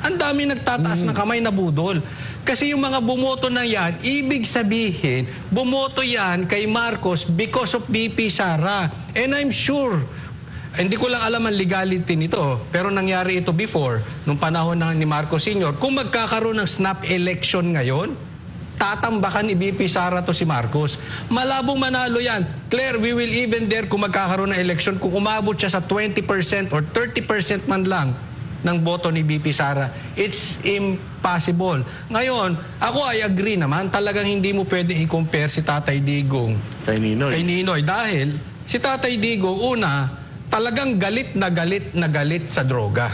Ang dami nagtataas ng kamay nabudol. Kasi yung mga bumoto na yan, ibig sabihin, bumoto yan kay Marcos because of VP Sara. And I'm sure, hindi ko lang alam ang legality nito, pero nangyari ito before, nung panahon ni Marcos Sr. Kung magkakaroon ng snap election ngayon, tatambakan ni VP Sara to si Marcos. Malabong manalo yan. Claire, we will even dare kung magkakaroon ng election, kung umabot siya sa 20% or 30% man lang ng boto ni VP Sara. It's impossible. Ngayon, ako I agree naman, talagang hindi mo pwede i-compare si Tatay Digong kay Ninoy. Dahil si Tatay Digong, una, talagang galit na galit sa droga.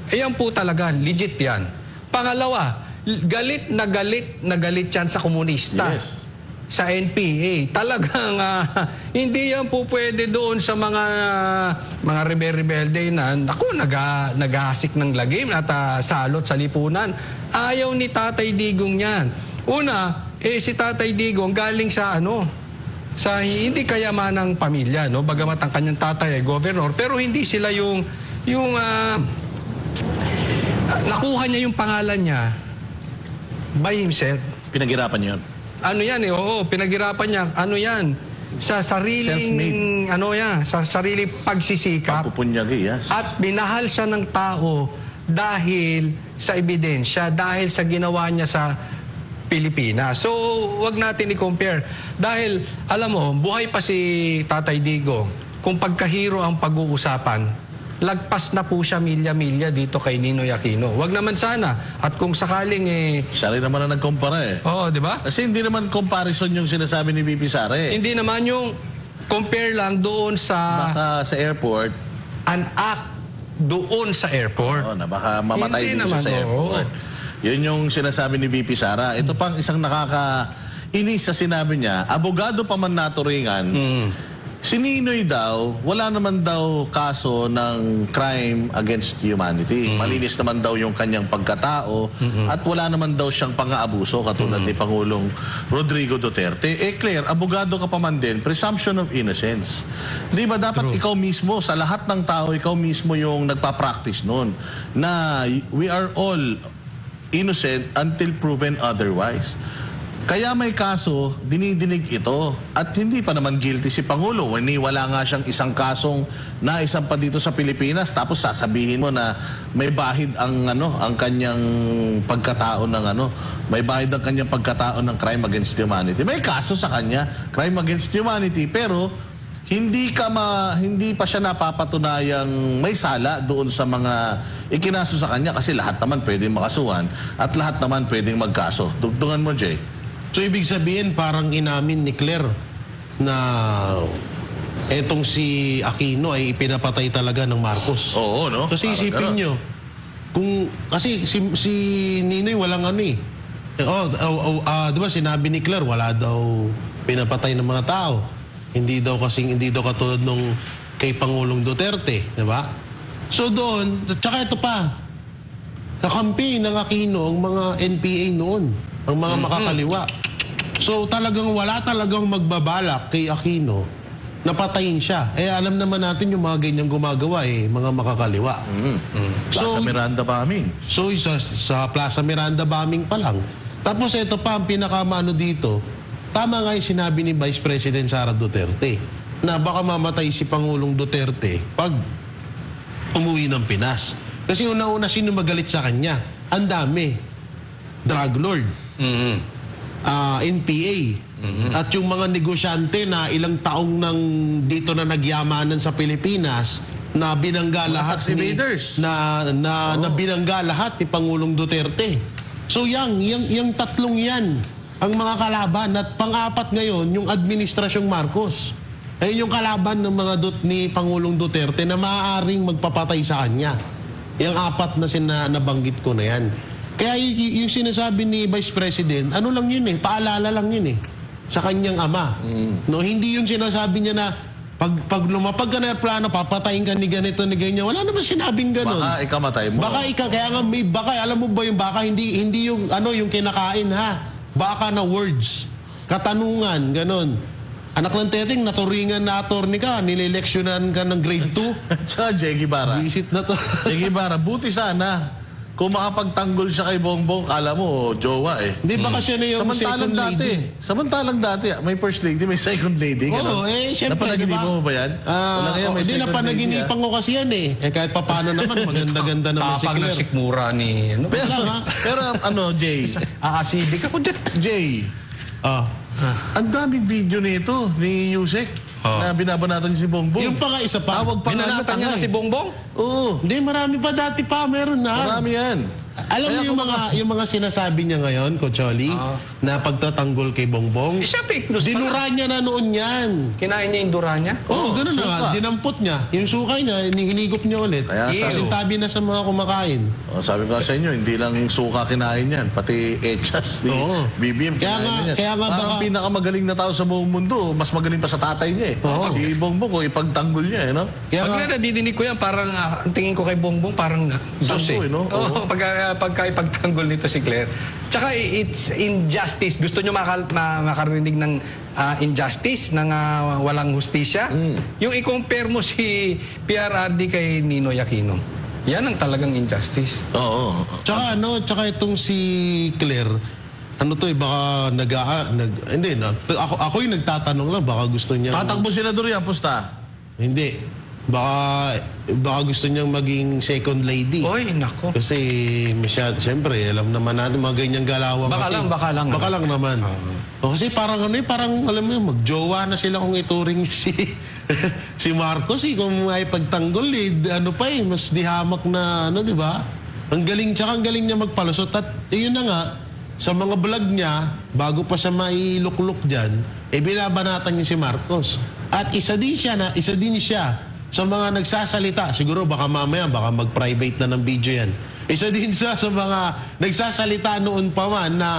Ayan po talaga, legit yan. Pangalawa, galit na galit yan sa komunista. Yes. Sa NPA. Talagang hindi yan po pwede doon sa mga rebelde na naghahasik ng lagim at salot sa lipunan. Ayaw ni Tatay Digong yan. Una, si Tatay Digong galing sa hindi kayamanang pamilya, no? Bagamat ang kanyang tatay ay governor, pero hindi sila yung nakuha niya yung pangalan niya by himself. Pinaghirapan yun. Ano yan pinaghirapan niya. Ano yan? Sa sariling, sa sariling pagsisikap. Papupunyagi, yes. At binahal siya ng tao dahil sa ebidensya, dahil sa ginawa niya sa Pilipinas. So, wag natin i-compare. Dahil, alam mo, buhay pa si Tatay Digong. Kung pagkahiro ang pag-uusapan, lagpas na po siya milya-milya dito kay Ninoy Aquino. Wag naman sana. At kung sakaling Siya rin naman na nagkumpara eh. Oo, di ba? Kasi hindi naman comparison yung sinasabi ni VP Sara eh. Hindi naman yung compare lang doon sa Baka sa airport, an act doon sa airport. na baka mamatay Hindi din naman, siya sa airport. Yun yung sinasabi ni VP Sara. Ito pang isang nakakainis sa sinabi niya, abogado pa man naturingan, si Ninoy daw, wala naman daw kaso ng crime against humanity. Malinis naman daw yung kanyang pagkatao at wala naman daw siyang pang-aabuso katulad ni Pangulong Rodrigo Duterte. Claire, abogado ka pa man din, presumption of innocence. Di ba dapat ikaw mismo, sa lahat ng tao, ikaw mismo yung nagpa-practice nun na we are all innocent until proven otherwise. Kaya may kaso, dinidinig ito. At hindi pa naman guilty si Pangulo. Wala nga siyang isang kasong naisampa dito sa Pilipinas. Tapos sasabihin mo na may bahid ang kanyang pagkatao ng may bahid ang kanyang pagkatao ng crime against humanity. May kaso sa kanya, crime against humanity, pero hindi pa siya napapatunayang may sala doon sa mga ikinaso sa kanya kasi lahat naman pwedeng makasuhan at lahat naman pwedeng magkaso. Dugtungan mo, Jay. So, ibig sabihin, parang inamin ni Claire na etong si Aquino ay ipinapatay talaga ng Marcos. Oo, no? Kasi Parang isipin ganun. nyo, kasi si Ninoy walang di ba sinabi ni Claire, wala daw pinapatay ng mga tao. Hindi daw katulad nung kay Pangulong Duterte, di ba? So doon, tsaka ito pa, kakampi ng Aquino ang mga NPA noon, ang mga makakaliwa. So wala talagang magbabalak kay Aquino na patayin siya. Alam naman natin yung mga ganyang gumagawa mga makakaliwa. Plaza Miranda bombing. So sa Plaza Miranda bombing pa lang. Tapos ito pa ang pinakamano dito. Tama nga yung sinabi ni Vice President Sara Duterte na baka mamatay si Pangulong Duterte pag umuwi ng Pinas. Kasi una-una sino magalit sa kanya? Ang dami. Drug lord. NPA. At yung mga negosyante na ilang taong dito na nagyamanan sa Pilipinas na binangga lahat tax evaders. na binangga lahat ni Pangulong Duterte. So yung tatlong yan ang mga kalaban at pang-apat ngayon yung administrasyong Marcos. Ayun yung kalaban ng mga ni Pangulong Duterte na maaaring magpapatay sa kanya. Yung apat na nabanggit ko na yan. Kaya yung sinasabi ni Vice President, ano lang yun paalala lang yun sa kanyang ama. No, hindi yun sinasabi niya na pag lumapag ka na plano, papatayin ka ni ganito, ni ganyan. Wala naman sinabing ganun. Baka ikamatay mo. Kaya nga may baka, alam mo ba yung baka, hindi yung yung kinakain baka na words, katanungan, ganun. Anak ng teteng, naturingan na attorney ka, nileleksyonan ka ng grade 2. Tsaka Jay Guevara. Visit na to. Jay Guevara, buti sana. Kung makapagtanggol siya kay Bongbong, kala mo, jowa Hindi ba kasi na yung second lady? Samantalang dati, may first lady, may second lady. Oo, syempre, Napanaginipan mo ba yan? Wala kaya may Hindi, second napanaginipan ko kasi yan kahit papano naman, maganda-ganda naman si Tapang ng Claire. sikmura ni... Pero Jay, Aasibig ako dyan. Jay, ang daming video nito ni Yusek na binabanatan niya si Bongbong. Yung pa nga isa pa. Tawag pa nga Binanatan niya na si Bongbong? Oo. Hindi, marami pa dati pa, meron na. Marami yan. Alam mo yung mga sinasabi niya ngayon, Coach Oli, na pagtatanggol kay Bongbong. siya fake news pala. Dinura niya na noon yan. Kinain niya yung dura niya? Oo, ganun na nga. suka. Dinampot niya. Yung sukay niya, hinigop niya ulit. Kaya Kasi tabi na sa mga kumakain. Sabi ko sa inyo, hindi lang suka kinain yan, pati echas ni Oo. BBM Kaya kinain nga- yan. kaya nga Parang baka- pinakamagaling na tao sa buong mundo, mas magaling pa sa tatay niya eh. Oo. Si Bongbong ko, ipagtanggol niya eh, no? Kaya Pag nga, nadidinig ko yan, parang ang tingin ko kay Bongbong, parang Diyos Santo eh. eh, no? Oo, pagka ipagtanggol nito si Claire. Tsaka it's injustice. Gusto nyo makarinig ng injustice, ng walang hustisya? Yung i-compare mo si PRRD kay Ninoy Aquino. Yan ang talagang injustice. Oo. tsaka itong si Claire, baka hindi na. Ako yung nagtatanong lang, baka gusto niya. Tatakbo senador yan, pusta. Hindi. Baka gusto niyang maging second lady. Oy, nako. Kasi siyempre, alam naman natin mga ganyang galawang Baka kasi. lang, baka lang. Baka lang naman. Kasi parang parang alam mo yun, magjowa na sila kung ituring si Marcos kung ay pagtanggol mas dihamak na di ba? Ang galing niya magpalusot at yun na nga sa mga vlog niya bago pa siya mailuklok diyan, binabanatan niya si Marcos. At isa din siya sa mga nagsasalita, siguro baka mamaya mag-private na ng video yan. Isa din sa mga nagsasalita noon pa man na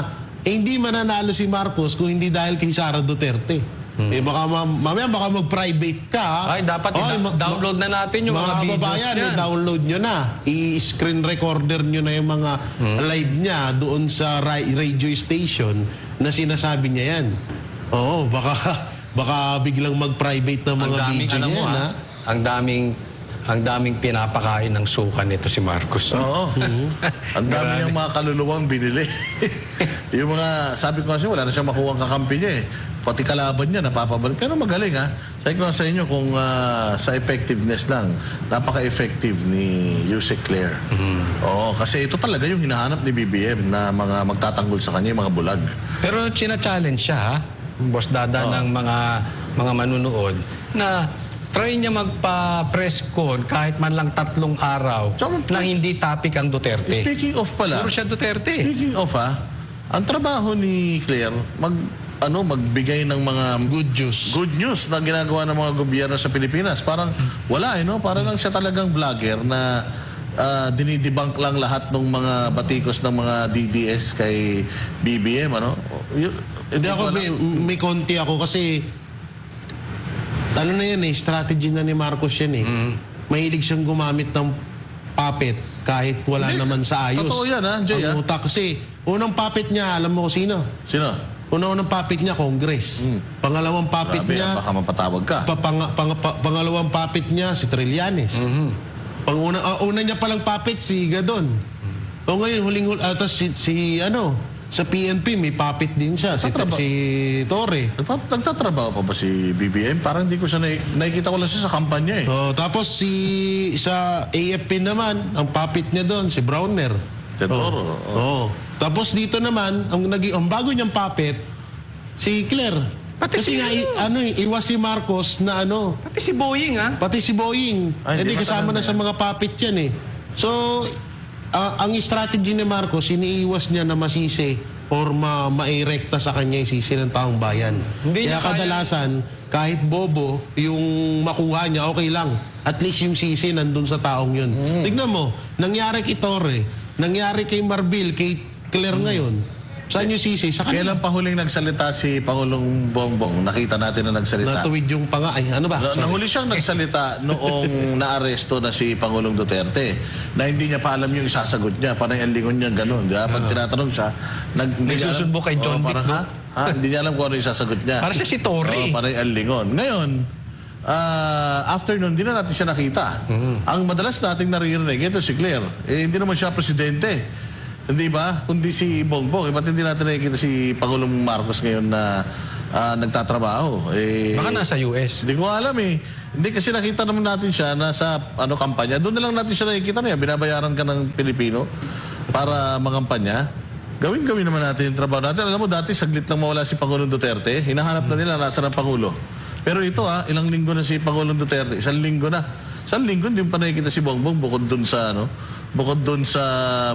hindi mananalo si Marcos kung hindi dahil kay Sara Duterte. Baka mamaya mag-private ka. Ay, dapat download na natin yung mga videos kababayan, niyan. download nyo na. I-screen recorder nyo na yung mga live niya doon sa radio station na sinasabi niya yan. Oo, baka biglang mag-private na mga video niya yan, ha? Ang daming pinapakain ng suka nito si Marcos. Oo. Ang dami niyang mga kaluluwang binili. Yung mga, sabi ko kasi wala na siyang makuha ang kakampi niya eh. Pati kalaban niya, napapabalik. Pero magaling ha. Sabi ko nga sa inyo kung sa effectiveness lang, napaka-effective ni Yusek Claire. Oo, kasi ito talaga yung hinahanap ni BBM na mga magtatanggol sa kanya, yung mga bulag. Pero china-challenge siya, ha? Boss Dada ng mga manunood na try niya magpa-press con kahit man lang 3 araw na hindi topic ang Duterte. Speaking of pala, Puro siya Duterte. speaking of ang trabaho ni Claire, magbigay ng mga good news na ginagawa ng mga gobyerno sa Pilipinas. Parang wala no? Para lang siya talagang vlogger na dinidebunk lang lahat ng mga batikos ng mga DDS kay BBM, ano? Hindi ako, may konti ako kasi ano na yan strategy na ni Marcos yan Mahilig siyang gumamit ng puppet kahit wala naman sa ayos. Totoo yan, Jay, Ang utak kasi, unang puppet niya, alam mo kung sino? Sino? Unang puppet niya, Congress. Pangalawang puppet Grabe, niya, baka mapatawag ka. pangalawang puppet niya, si Trillanes. Una niya palang puppet, si Gadon. O ngayon, sa PNP, may puppet din siya, si Torre. Nagtatrabaho pa ba si BBM? Parang hindi ko siya nakikita ko lang siya sa kampanya eh. Tapos sa AFP naman, ang puppet niya doon, si Browner. Toro. Tapos dito naman, ang bago niyang puppet, si Claire. Pati Kasi iwas si Marcos na Pati si Boying, ha? pati si Boying. Ay, Hindi hindi kasama na matanda sa mga puppet yan eh. So, ang strategy ni Marcos, iniiwas niya na masisi or mairekta sa kanya yung sisi ng taong bayan. Hindi Kaya niya kaya- kadalasan, kahit bobo, yung makuha niya, okay lang. At least yung sisi nandun sa taong yun. Tignan mo, nangyari kay Torre, nangyari kay Marbil, kay Claire ngayon. Saan yung sisi? Sa kanila. Kailan pa huling nagsalita si Pangulong Bongbong? Nakita natin na nagsalita. Natuwid yung panga. Ay, ano ba? Sorry. Nahuli siyang nagsalita noong naaresto na si Pangulong Duterte na hindi niya pa alam yung isasagot niya. Parang ang lingon niya gano'n. Pag tinatanong siya, May susunbok kay John Dick, parang, no? hindi niya alam kung ano yung isasagot niya. Para siya si Torre. Parang ang lingon. Ngayon, after nun, hindi na natin siya nakita. Ang madalas nating naririnig, ito si Claire. Hindi naman siya presidente. Hindi ba? Kundi si Bongbong. Ba't hindi natin nakikita si Pangulong Marcos ngayon na nagtatrabaho? Baka nasa US. Hindi ko alam eh. Hindi kasi nakita naman natin siya nasa kampanya. Doon na lang natin siya nakikita niya. Binabayaran ka ng Pilipino para mangampanya. Gawin naman natin yung trabaho natin. Alam mo, dati saglit lang mawala si Pangulong Duterte. Hinahanap na nila nasa ng Pangulo. Pero ito ilang linggo na si Pangulong Duterte. Isang linggo na. Isang linggo, hindi pa nakikita si Bongbong bukod dun sa bukod dun sa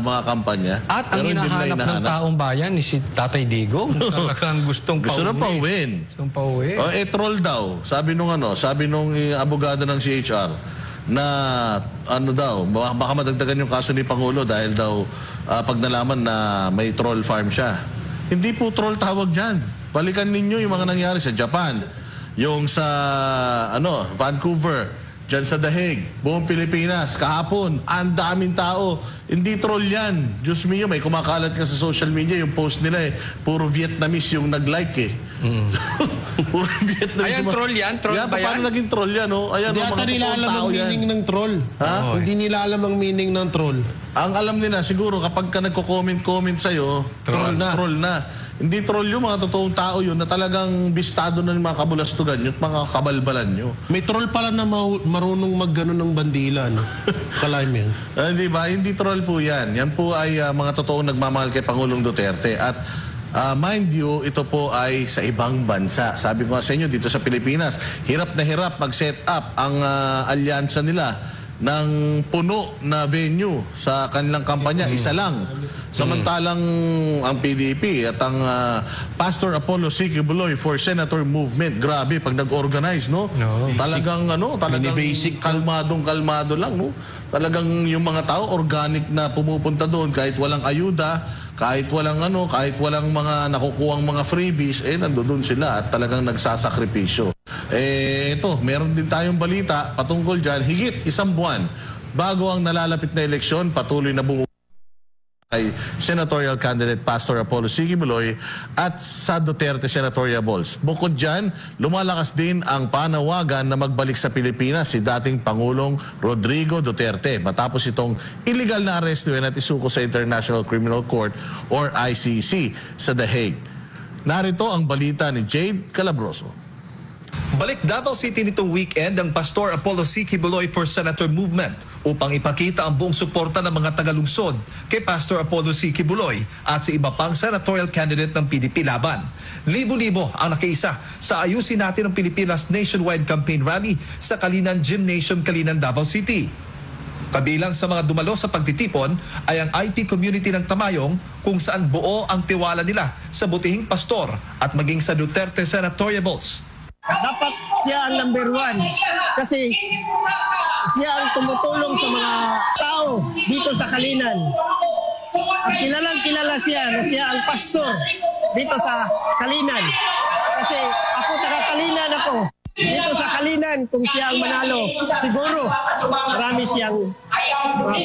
mga kampanya. At ang Pero hindi nila hinahanap ng hinahanap. taong bayan ni si Tatay Digong. Talagang gustong Gusto na pauwiin. Gustong pauwi. Troll daw. Sabi nung abogado ng CHR na baka madagdagan yung kaso ni Pangulo dahil daw pag nalaman na may troll farm siya. Hindi po troll tawag dyan. Balikan ninyo yung mga nangyari sa Japan, yung sa Vancouver, dyan sa The Hague, buong Pilipinas, kahapon, ang daming tao. Hindi troll yan. Diyos mio, may kumakalat ka sa social media, yung post nila puro Vietnamese yung nag-like Puro Vietnamese. Ayan, troll yan? Troll ba yan? Paano naging troll yan? Ayan, Hindi ata nila alam ang meaning ng troll. Ha? Hindi nila alam ang meaning ng troll. Ang alam nila, siguro kapag ka nagko-comment sa'yo, troll na. Hindi troll yung mga totoong tao yun na talagang bistado na ng mga kabulastugan yun at mga kabalbalan nyo. May troll pala na marunong maggano ng bandila, no? Kalaim yan. Di ba? Hindi troll po yan. Yan po ay mga totoong nagmamahal kay Pangulong Duterte. At mind you, ito po ay sa ibang bansa. Sabi ko nga sa inyo, dito sa Pilipinas, hirap na hirap mag-set up ang alyansa nila ng puno na venue sa kanilang kampanya. Isa lang. Samantalang ang PDP at ang Pastor Apollo C. Kibuloy for Senator Movement, grabe pag nag-organize, no? Talagang basic kalmadong-kalmado lang, no? Talagang yung mga tao organic na pumupunta doon kahit walang ayuda, kahit walang mga nakukuhang mga freebies, nandoon sila at talagang nagsasakripisyo. Ito, meron din tayong balita patungkol dyan, higit isang buwan bago ang nalalapit na eleksyon, patuloy na bumubuhay ay senatorial candidate Pastor Apollo C. Kibuloy at sa Duterte senatorial balls. Bukod dyan, lumalakas din ang panawagan na magbalik sa Pilipinas si dating Pangulong Rodrigo Duterte matapos itong illegal na arestuin at isuko sa International Criminal Court or ICC sa The Hague. Narito ang balita ni Jade Calabroso. Balik Davao City nitong weekend ang Pastor Apollo C. Kibuloy for Senator Movement upang ipakita ang buong suporta ng mga tagalungsod kay Pastor Apollo C. Kibuloy at sa iba pang senatorial candidate ng PDP laban. Libo-libo ang nakiisa sa Ayusin Natin ang Pilipinas Nationwide Campaign Rally sa Kalinan Gymnasium, Kalinan, Davao City. Kabilang sa mga dumalo sa pagtitipon ay ang IP community ng Tamayong kung saan buo ang tiwala nila sa butihing pastor at maging sa Duterte senatoriables. Dapat siya ang number one kasi siya ang tumutulong sa mga tao dito sa Kalinan. At kilalang-kilala siya na siya ang pastor dito sa Kalinan. Kasi ako taga-Kalinan ako. Dito sa Kalinan, kung siya ang manalo, siguro marami siyang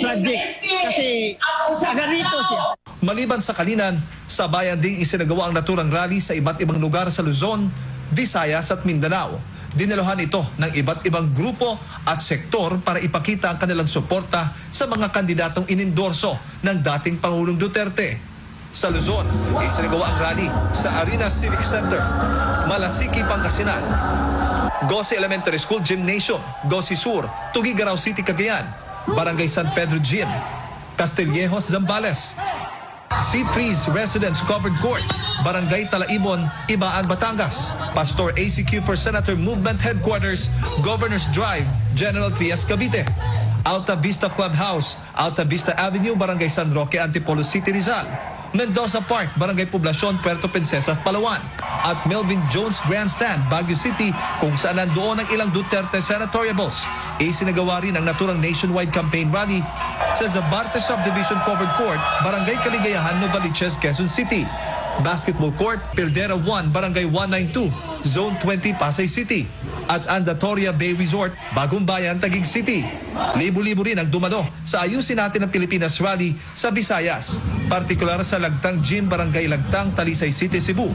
project kasi taga rito siya. Maliban sa Kalinan, sa bayan ding isinagawa ang naturang rally sa iba't ibang lugar sa Luzon, Visayas at Mindanao. Dinaluhan ito ng iba't ibang grupo at sektor para ipakita ang kanilang suporta sa mga kandidatong inendorso ng dating Pangulong Duterte. Sa Luzon, isinagawa ang rally sa Arena Civic Center, Malasiki, Pangasinan, Gose Elementary School Gymnasium, Gose Sur, Tugigaraw City, Cagayan, Barangay San Pedro Gym, Castillejos, Zambales, Cipris Residence Covered Court, Barangay Talaibon, Ibaan, Batangas, Pastor ACQ for Senator Movement Headquarters, Governor's Drive, General Trias, Cavite, Alta Vista Clubhouse, Alta Vista Avenue, Barangay San Roque, Antipolo City, Rizal, Mendoza Park, Barangay Poblacion, Puerto Princesa, Palawan, at Melvin Jones Grandstand, Baguio City, kung saan nandoon ang ilang Duterte senatoriables. Isinagawa rin ang naturang nationwide campaign rally sa Zabarte Subdivision Covered Court, Barangay Kaligayahan, Novaliches, Quezon City, Basketball Court, Pildera 1, Barangay 192, Zone 20, Pasay City, at Andatoria Bay Resort, Bagong Bayan, Taguig City. Libo-libo rin ang dumalo sa Ayusin Natin ang Pilipinas Rally sa Visayas, partikular sa Lagtang Gym, Barangay Lagtang, Talisay City, Cebu,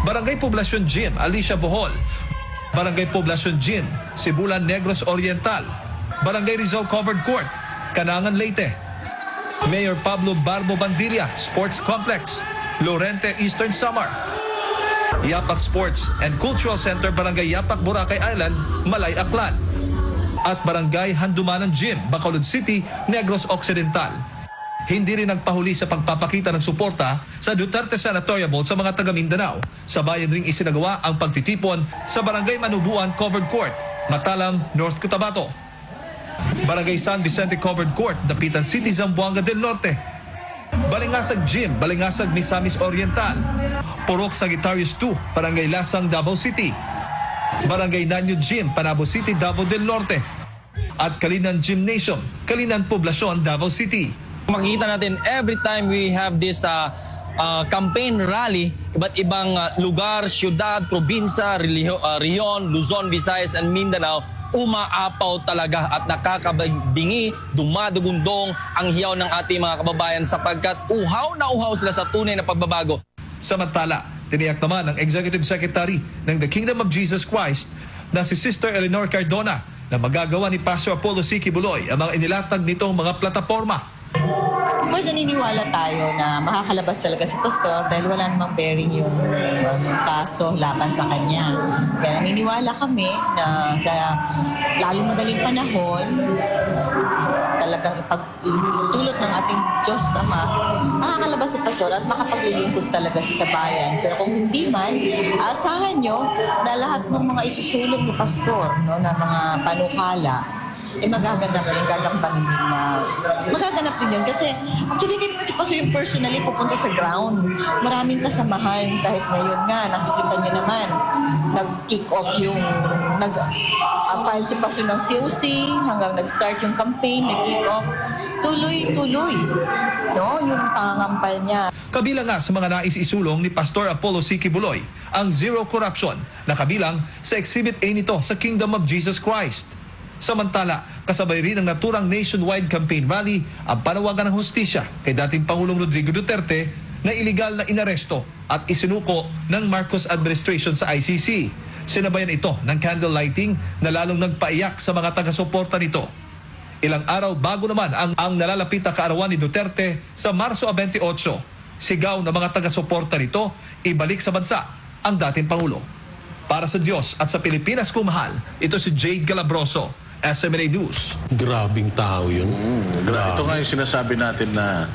Barangay Poblacion Gym, Alicia, Bohol, Barangay Poblacion Gym, Sibulan, Negros Oriental, Barangay Rizal Covered Court, Canangan, Leyte, Mayor Pablo Barbo Bandilla Sports Complex, Lorente, Eastern Samar, Yapak Sports and Cultural Center, Barangay Yapak, Boracay Island, Malay, Aklan, at Barangay Handumanan Gym, Bacolod City, Negros Occidental. Hindi rin nagpahuli sa pagpapakita ng suporta sa Duterte senatoriable sa mga taga Mindanao. Sa bayan ring isinagawa ang pagtitipon sa Barangay Manubuan Covered Court, Matalam, North Cotabato, Barangay San Vicente Covered Court, Dapitan City, Zamboanga del Norte. Balingasag Gym, Balingasag, Misamis Oriental. Purok Sagittarius 2, Barangay Lasang, Davao City. Barangay Nanyo Gym, Panabo City, Davao del Norte. At Kalinan Gymnasium, Kalinan Poblacion, Davao City. Makikita natin every time we have this campaign rally, iba't ibang lugar, syudad, probinsya, Rion, Luzon, Visayas, and Mindanao, umaapaw talaga at nakakabingi, dumadugundong ang hiyaw ng ating mga kababayan sapagkat uhaw na uhaw sila sa tunay na pagbabago. Samantala, tiniyak naman ng Executive Secretary ng The Kingdom of Jesus Christ na si Sister Eleanor Cardona na magagawa ni Pastor Apollo C. Kibuloy ang mga inilatag nitong mga plataforma. Of course, naniniwala tayo na makakalabas talaga si Pastor dahil wala namang bearing yung kaso laban sa kanya. Kaya naniniwala kami na sa lalong madaling panahon, talagang ipagtulot ng ating Diyos Ama, makakalabas si Pastor at makapaglilingkod talaga siya sa bayan. Pero kung hindi man, asahan nyo na lahat ng mga isusulong ni Pastor, no, na mga panukala, magaganap din, gagampanin din na magaganap din yan. Kasi actually, si Pastor yung personally pupunta sa ground. Maraming kasamahan. Kahit ngayon nga, nakikita nyo naman, nag-kick off yung, file si Pastor ng COC, hanggang nag-start yung campaign, nag-kick off. Tuloy-tuloy, no? Yung pangampal niya. Kabilang nga sa mga nais isulong ni Pastor Apollo C. Kibuloy, ang Zero Corruption na kabilang sa Exhibit A nito sa Kingdom of Jesus Christ. Samantala, kasabay rin ng naturang nationwide campaign rally ang panawagan ng hustisya kay dating Pangulong Rodrigo Duterte na iligal na inaresto at isinuko ng Marcos administration sa ICC. Sinabayan ito ng candle lighting na lalong nagpaiyak sa mga taga-suporta nito. Ilang araw bago naman ang nalalapit na kaarawan ni Duterte sa Marso 28, sigaw ng mga taga-suporta nito, ibalik sa bansa ang dating Pangulo. Para sa Diyos at sa Pilipinas kumahal, ito si Jade Galabroso, SMNA News. Grabing tao yun. Ito nga yung sinasabi natin na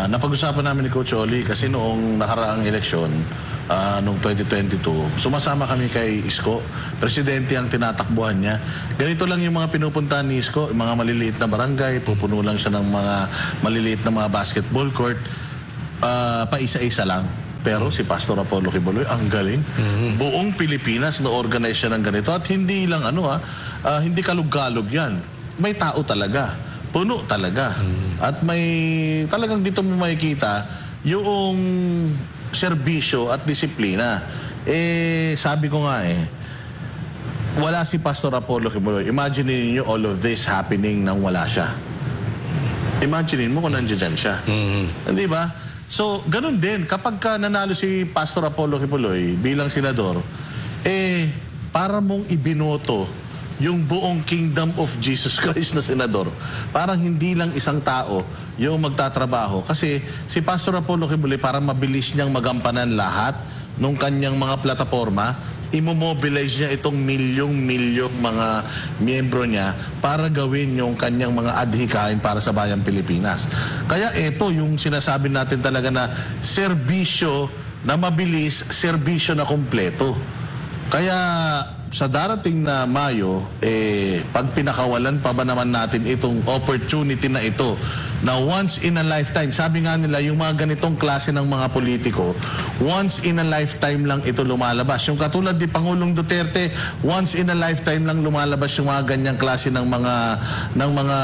napag-usapan namin ni Coach Oli kasi noong nakaraang eleksyon, noong 2022, sumasama kami kay Isko. Presidente ang tinatakbuhan niya. Ganito lang yung mga pinupuntahan ni Isko, yung mga maliliit na barangay, pupuno lang siya ng mga maliliit na mga basketball court, paisa-isa lang. Pero si Pastor Apollo Kibuloy, ang galing. Buong Pilipinas na-organize siya ng ganito. At hindi lang hindi kalug-kalug yan. May tao talaga. Puno talaga. At may talagang dito mo makikita yung serbisyo at disiplina. Sabi ko nga wala si Pastor Apollo Kibuloy. Imagine niyo all of this happening nang wala siya. Imagine mo kung nandiyan siya. Hindi ba? So, ganun din. Kapag nanalo si Pastor Apollo Kibuloy bilang senador, para mong ibinoto yung buong Kingdom of Jesus Christ na senador. Parang hindi lang isang tao yung magtatrabaho. Kasi si Pastor Apollo Kibuloy, parang mabilis niyang magampanan lahat nung kanyang mga plataforma. Imomobilize niya itong milyong-milyong mga miyembro niya para gawin yung kanyang mga adhikain para sa bayang Pilipinas. Kaya ito yung sinasabi natin talaga na serbisyo na mabilis, serbisyo na kompleto. Kaya sa darating na Mayo, pag pinakawalan pa ba naman natin itong opportunity na ito na once in a lifetime, sabi nga nila yung mga ganitong klase ng mga politiko, once in a lifetime lang ito lumalabas. Yung katulad ni Pangulong Duterte, once in a lifetime lang lumalabas yung mga ganyang klase ng mga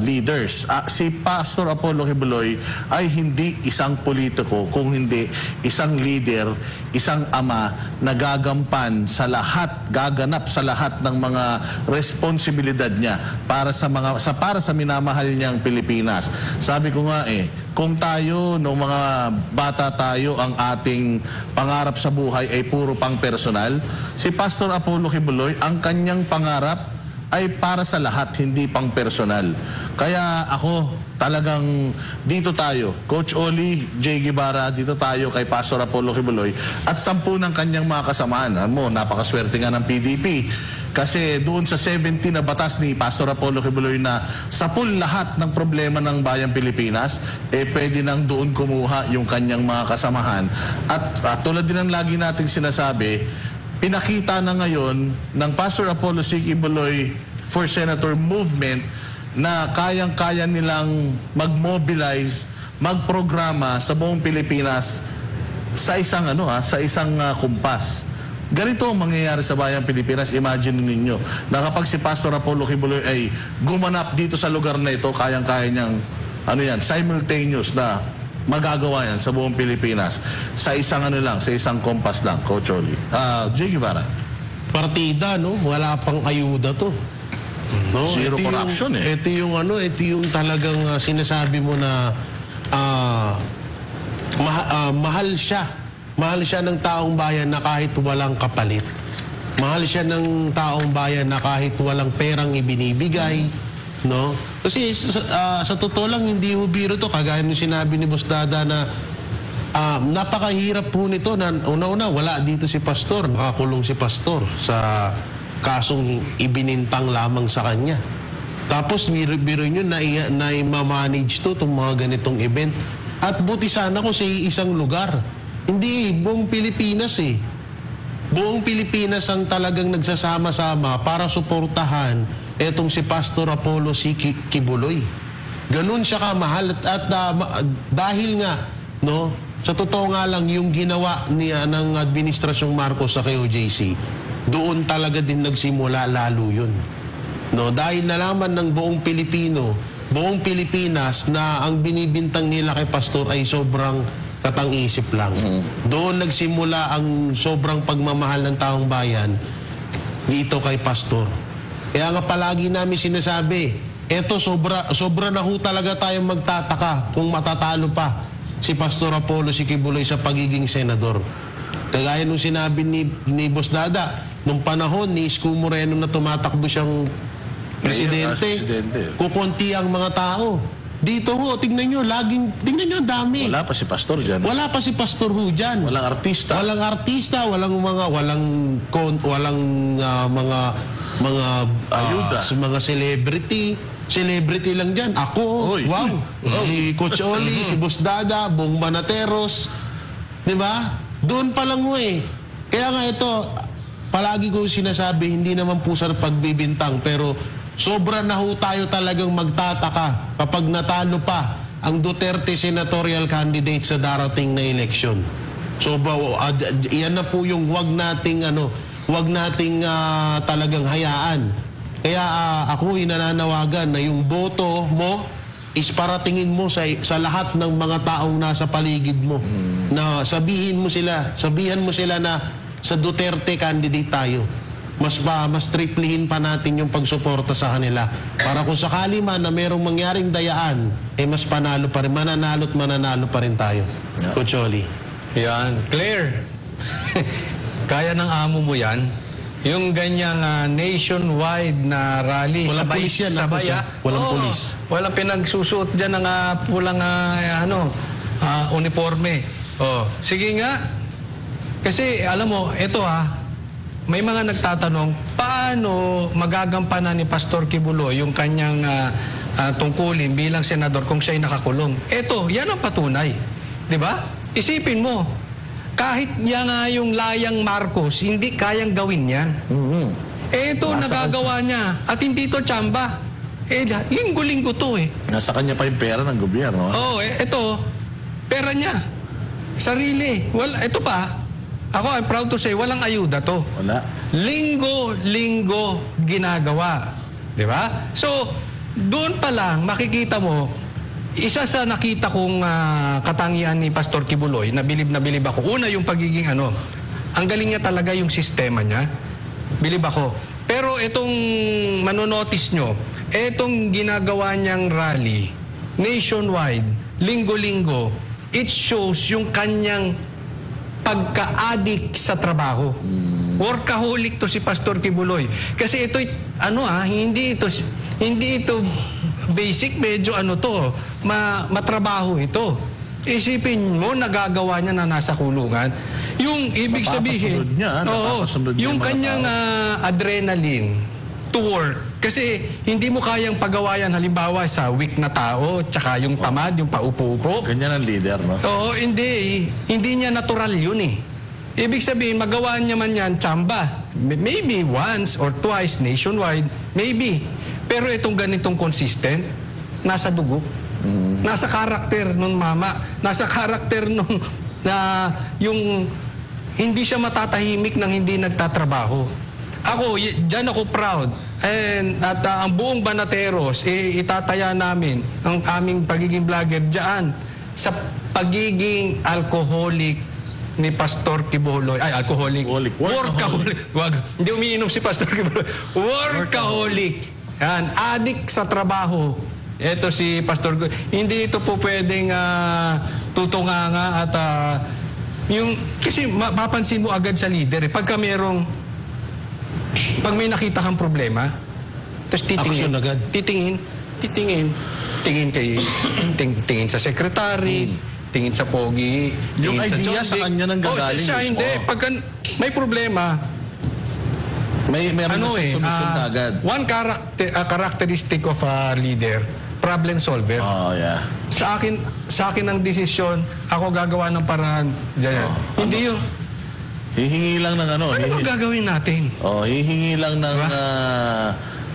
leaders. Si Pastor Apollo Kibuloy ay hindi isang politiko, kung hindi isang leader, isang ama na gaganap sa lahat ng mga responsibilidad niya para sa minamahal niyang Pilipinas. Sabi ko nga kung tayo, nung mga bata tayo, ang ating pangarap sa buhay ay puro pang personal, si Pastor Apollo Kibuloy, ang kanyang pangarap ay para sa lahat, hindi pang personal. Kaya ako, talagang dito tayo, Coach Oli, Jay Guevara, dito tayo kay Pastor Apollo Kibuloy at 10 ng kanyang mga kasamaan. Napakaswerte nga ng PDP. Kasi doon sa 17 na batas ni Pastor Apollo Kibuloy na sapul lahat ng problema ng bayang Pilipinas, pwede nang doon kumuha yung kanyang mga kasamahan. At tulad din ng lagi nating sinasabi, pinakita na ngayon ng Pastor Apollo C. Kibuloy for Senator movement na kayang-kaya nilang mag-mobilize, magprograma sa buong Pilipinas sa isang kumpas. Ganito ang mangyayari sa bayang Pilipinas. Imagine ninyo na kapag si Pastor Apollo Kibuloy ay gumanap dito sa lugar na ito, kayang-kaya niyang simultaneous na magagawa yan sa buong Pilipinas sa isang sa isang kompas lang, Coach Oli. Jay Guevara. Partida, no? Wala pang ayuda to. No? Zero corruption Ito yung talagang sinasabi mo na mahal siya. Mahal siya ng taong bayan na kahit walang kapalit. Mahal siya ng taong bayan na kahit walang perang ibinibigay, no? Kasi sa totoo lang, hindi ho biro to. Kagaya nung sinabi ni Boss Dada na napakahirap po nito na una-una, wala dito si Pastor. Nakakulong si Pastor sa kasong ibinintang lamang sa kanya. Tapos biro nyo na i-manage to itong mga ganitong event. At buti sana ko sa isang lugar. Hindi, buong Pilipinas Buong Pilipinas ang talagang nagsasama-sama para suportahan etong si Pastor Apollo C. Kibuloy. Ganun siya kamahal at dahil nga, no, sa totoo nga lang yung ginawa ng Administrasyong Marcos sa KOJC, doon talaga din nagsimula lalo yun. No, dahil nalaman ng buong Pilipinas na ang binibintang nila kay Pastor ay sobrang katang-isip lang. Doon nagsimula ang sobrang pagmamahal ng taong bayan dito kay Pastor. Kaya nga palagi namin sinasabi, eto sobra na ho talaga tayong magtataka kung matatalo pa si Pastor Apollo C. Kibuloy sa pagiging senador. Kagaya nung sinabi ni Boss Dada, nung panahon ni Isko Moreno na tumatakbo siyang presidente, kukunti ang mga tao. Dito ho, tingnan nyo ang dami. Wala pa si Pastor dyan. Wala pa si Pastor ho dyan. Walang artista. Walang ayuda. Mga celebrity. Celebrity lang dyan. Ako, Oy. wow. Si Coach Oli, si Boss Dada, Bong Manateros. Di ba? Doon pa lang ho Kaya nga ito, palagi ko sinasabi, hindi naman po sa pagbibintang, pero sobra na ho tayo talagang magtataka kapag natalo pa ang Duterte senatorial candidate sa darating na eleksyon. So yan na po yung wag nating talagang hayaan. Kaya ako nananawagan na yung boto mo is paratingin mo sa lahat ng mga taong nasa paligid mo. Na sabihan mo sila na sa Duterte candidate tayo. Mas triplihin pa natin yung pagsuporta sa kanila. Para kung sakali man na merong mangyaring dayaan, mas mananalo pa rin tayo. Coach Oli. Yan. Claire, kaya ng amo mo yan? Yung ganyang nationwide na rally. Walang pulis yan. Walang pulis. Walang pinagsusuot dyan ng pulang uniforme. Sige nga. Kasi alam mo, ito may mga nagtatanong, paano magagampanan ni Pastor Kibuloy yung kanyang tungkulin bilang senador kung siya'y nakakulong? Eto, yan ang patunay. Di ba? Isipin mo, kahit niya nga yung layang Marcos, hindi kayang gawin yan. Ito, nagagawa niya. At hindi to tsamba. Linggo-linggo to Nasa kanya pa yung pera ng gobyerno. Ito, pera niya. Sarili. Ito pa, ako, I'm proud to say, walang ayuda to. Wala. Linggo-linggo ginagawa. Di ba? So, doon pa lang, makikita mo, isa sa nakita kong katangian ni Pastor Kibuloy, na bilib ako. Una, yung pagiging ang galing niya talaga yung sistema niya. Bilib ako. Pero itong manonotice nyo, itong ginagawa niyang rally, nationwide, linggo-linggo, it shows yung kanyang pagka-addict sa trabaho. Workaholic to si Pastor Kibuloy. Kasi ito, hindi ito basic, medyo matrabaho ito. Isipin mo, nagagawa niya na nasa kulungan. Yung ibig sabihin, yung kanyang adrenaline to work. Kasi hindi mo kayang pagawayan halimbawa sa weak na tao, tsaka yung tamad, yung paupo-upo. Ganyan ang leader, no? Oo, hindi niya natural yun Ibig sabihin, magawa niya man yan, tsamba. Maybe once or twice nationwide, maybe. Pero itong ganitong consistent, nasa dugo. Nasa karakter nung mama. Nasa karakter nung na yung hindi siya matatahimik nang hindi nagtatrabaho. Ako, dyan ako proud. At ang buong Banateros, itataya namin ang aming pagiging vlogger dyan sa pagiging alcoholic ni Pastor Kibuloy. Ay, alcoholic. Workaholic. Wag. Hindi umiinom si Pastor Kibuloy. Workaholic. Yan. Addict sa trabaho. Ito si Pastor Kibuloy. Hindi ito po pwedeng tutunganga at kasi mapapansin mo agad sa leader. Pagka pag may nakita kang problema, tapos titingin. Agad. Tingin sa secretary, tingin sa pogi, Yung tingin idea sa kanya nang gagaling siya mismo. hindi. Pagka may problema, Meron na siyang solusyon agad. one characteristic of a leader, problem solver. Oh, yeah. Sa akin ang desisyon, ako gagawa ng paraan. Hindi yun. Hihingi lang ng ano. Ano gagawin natin? Hihingi lang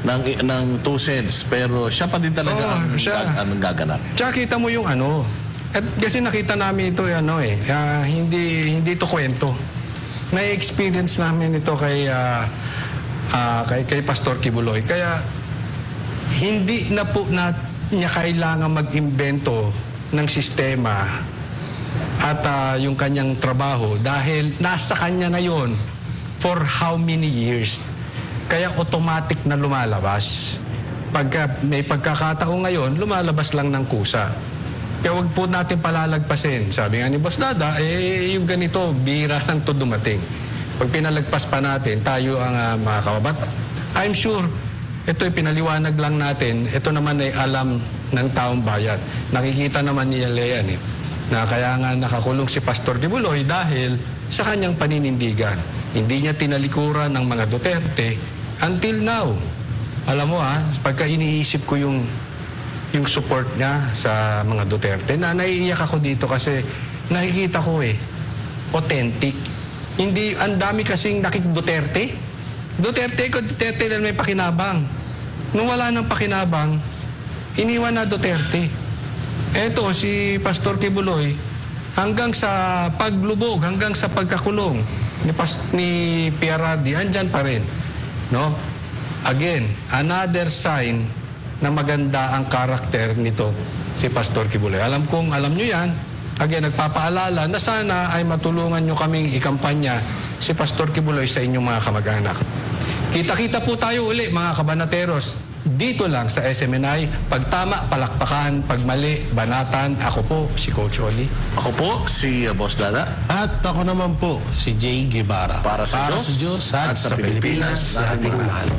ng 2 cents. Pero siya pa din talaga ang gaganap. Tsaka kita mo yung ano. At kasi nakita namin ito, hindi ito kwento. Na-experience namin ito kay Pastor Kibuloy. Kaya hindi na po niya kailangan mag-imbento ng sistema at yung kanyang trabaho dahil nasa kanya na yon for how many years. Kaya automatic na lumalabas. Pagka may pagkakataon ngayon, lumalabas lang ng kusa. Kaya wag po natin palalagpasin. Sabi nga ni Boss Dada, yung ganito, bira lang to dumating. Pag pinalagpas pa natin, tayo ang mga kababataan. I'm sure, ito'y pinaliwanag lang natin. Ito naman ay alam ng taong bayan. Nakikita naman niya yan na kaya nga nakakulong si Pastor Kibuloy dahil sa kanyang paninindigan. Hindi niya tinalikuran ng mga Duterte until now. Alam mo pagka iniisip ko yung support niya sa mga Duterte, naiiyak ako dito kasi nakikita ko authentic. Hindi, ang dami kasing Duterte. Duterte dahil may pakinabang. Nung wala ng pakinabang, iniwan na Duterte. Eto, si Pastor Kibuloy, hanggang sa paglubog, hanggang sa pagkakulong ni PRRD, andyan pa rin. No? Again, another sign na maganda ang karakter nito si Pastor Kibuloy. Alam nyo yan. Again, nagpapaalala na sana ay matulungan nyo kaming ikampanya si Pastor Kibuloy sa inyong mga kamag-anak. Kita-kita po tayo uli, mga kabanateros, dito lang sa SMNI. Pag tama, palakpakan. Pag mali, banatan. Ako po, si Coach Oli. Ako po, si Boss Dada. At ako naman po, si Jay Guevara. Para sa Diyos at sa Pilipinas, sa ating mahal.